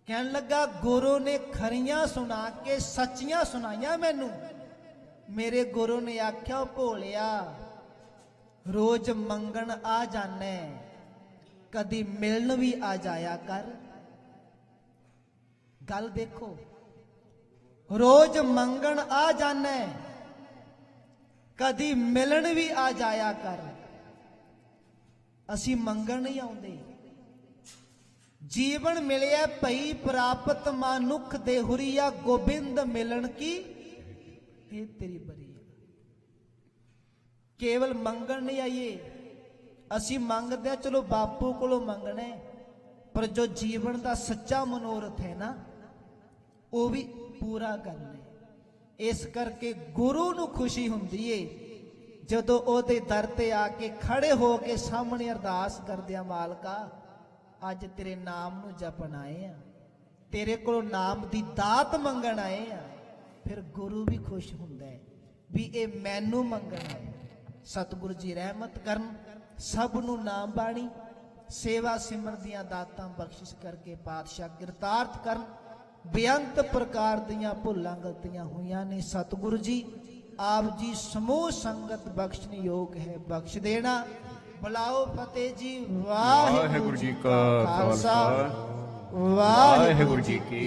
ਕਹਿਣ ਲੱਗਾ ਗੁਰੂ ਨੇ ਖਰੀਆਂ ਸੁਣਾ ਕੇ ਸੱਚੀਆਂ ਸੁਣਾਈਆਂ ਮੈਨੂੰ। ਮੇਰੇ ਗੁਰੂ ਨੇ ਆਖਿਆ, ਉਹ ਭੋਲਿਆ ਰੋਜ਼ ਮੰਗਣ ਆ ਜਾਣੇ, ਕਦੀ ਮਿਲਣ ਵੀ ਆ ਜਾਇਆ ਕਰ। ਗੱਲ ਦੇਖੋ, ਰੋਜ਼ ਮੰਗਣ ਆ ਜਾਣੇ, ਕਦੀ ਮਿਲਣ ਵੀ ਆ ਜਾਇਆ ਕਰ। ਅਸੀਂ ਮੰਗਣ ਨਹੀਂ ਆਉਂਦੇ। ਜੀਵਨ ਮਿਲਿਆ ਭਈ ਪ੍ਰਾਪਤ ਮਾਨੁਖ ਦੇ ਹੁਰੀਆ, ਗੋਬਿੰਦ ਮਿਲਣ ਕੀ ਇਹ ਤੇਰੀ ਬਰੀ। ਕੇਵਲ ਮੰਗਣ ਨਹੀਂ ਆਈਏ। ਅਸੀਂ ਮੰਗਦੇ ਆ, ਚਲੋ ਬਾਪੂ ਕੋਲੋਂ ਮੰਗਣਾ, ਪਰ ਜੋ ਜੀਵਨ ਦਾ ਸੱਚਾ ਮਨੋਰਥ ਹੈ ਨਾ, ਉਹ ਵੀ ਪੂਰਾ ਕਰਨਾ। ਇਸ ਕਰਕੇ ਗੁਰੂ ਨੂੰ ਖੁਸ਼ੀ ਹੁੰਦੀ ਏ ਜਦੋਂ ਉਹਦੇ ਦਰ ਤੇ ਆ ਕੇ ਖੜੇ ਹੋ ਕੇ ਸਾਹਮਣੇ ਅਰਦਾਸ ਕਰਦੇ ਆ, ਮਾਲਕਾ ਅੱਜ ਤੇਰੇ ਨਾਮ ਨੂੰ ਜਪਣ ਆਏ ਆ, ਤੇਰੇ ਕੋਲੋਂ ਨਾਮ ਦੀ ਦਾਤ ਮੰਗਣ ਆਏ ਆ। ਫਿਰ ਗੁਰੂ ਵੀ ਖੁਸ਼ ਹੁੰਦਾ ਹੈ ਵੀ ਇਹ ਮੈਨੂੰ ਮੰਗਣ ਆਏ। ਸਤਿਗੁਰੂ ਜੀ ਰਹਿਮਤ ਕਰਨ, ਸਭ ਨੂੰ ਨਾਮ ਬਾਣੀ ਸੇਵਾ ਸਿਮਰਨ ਦੀਆਂ ਦਾਤਾਂ ਬਖਸ਼ਿਸ਼ ਕਰਕੇ ਪਾਤਸ਼ਾਹ ਕਿਰਤਾਰਥ ਕਰਨ। ਬੇਅੰਤ ਪ੍ਰਕਾਰ ਦੀਆਂ ਭੁੱਲਾਂ ਗਲਤੀਆਂ ਹੋਈਆਂ ਨੇ, ਸਤਿਗੁਰੂ ਜੀ ਆਪ ਜੀ ਸਮੂਹ ਸੰਗਤ ਬਖਸ਼ਣ ਯੋਗ ਹੈ, ਬਖਸ਼ ਦੇਣਾ। ਬੁਲਾਓ ਫਤਿਹ ਜੀ। ਵਾਹਿਗੁਰੂ ਜੀ ਕਾ ਖਾਲਸਾ, ਵਾਹਿਗੁਰੂ ਜੀ ਕੀ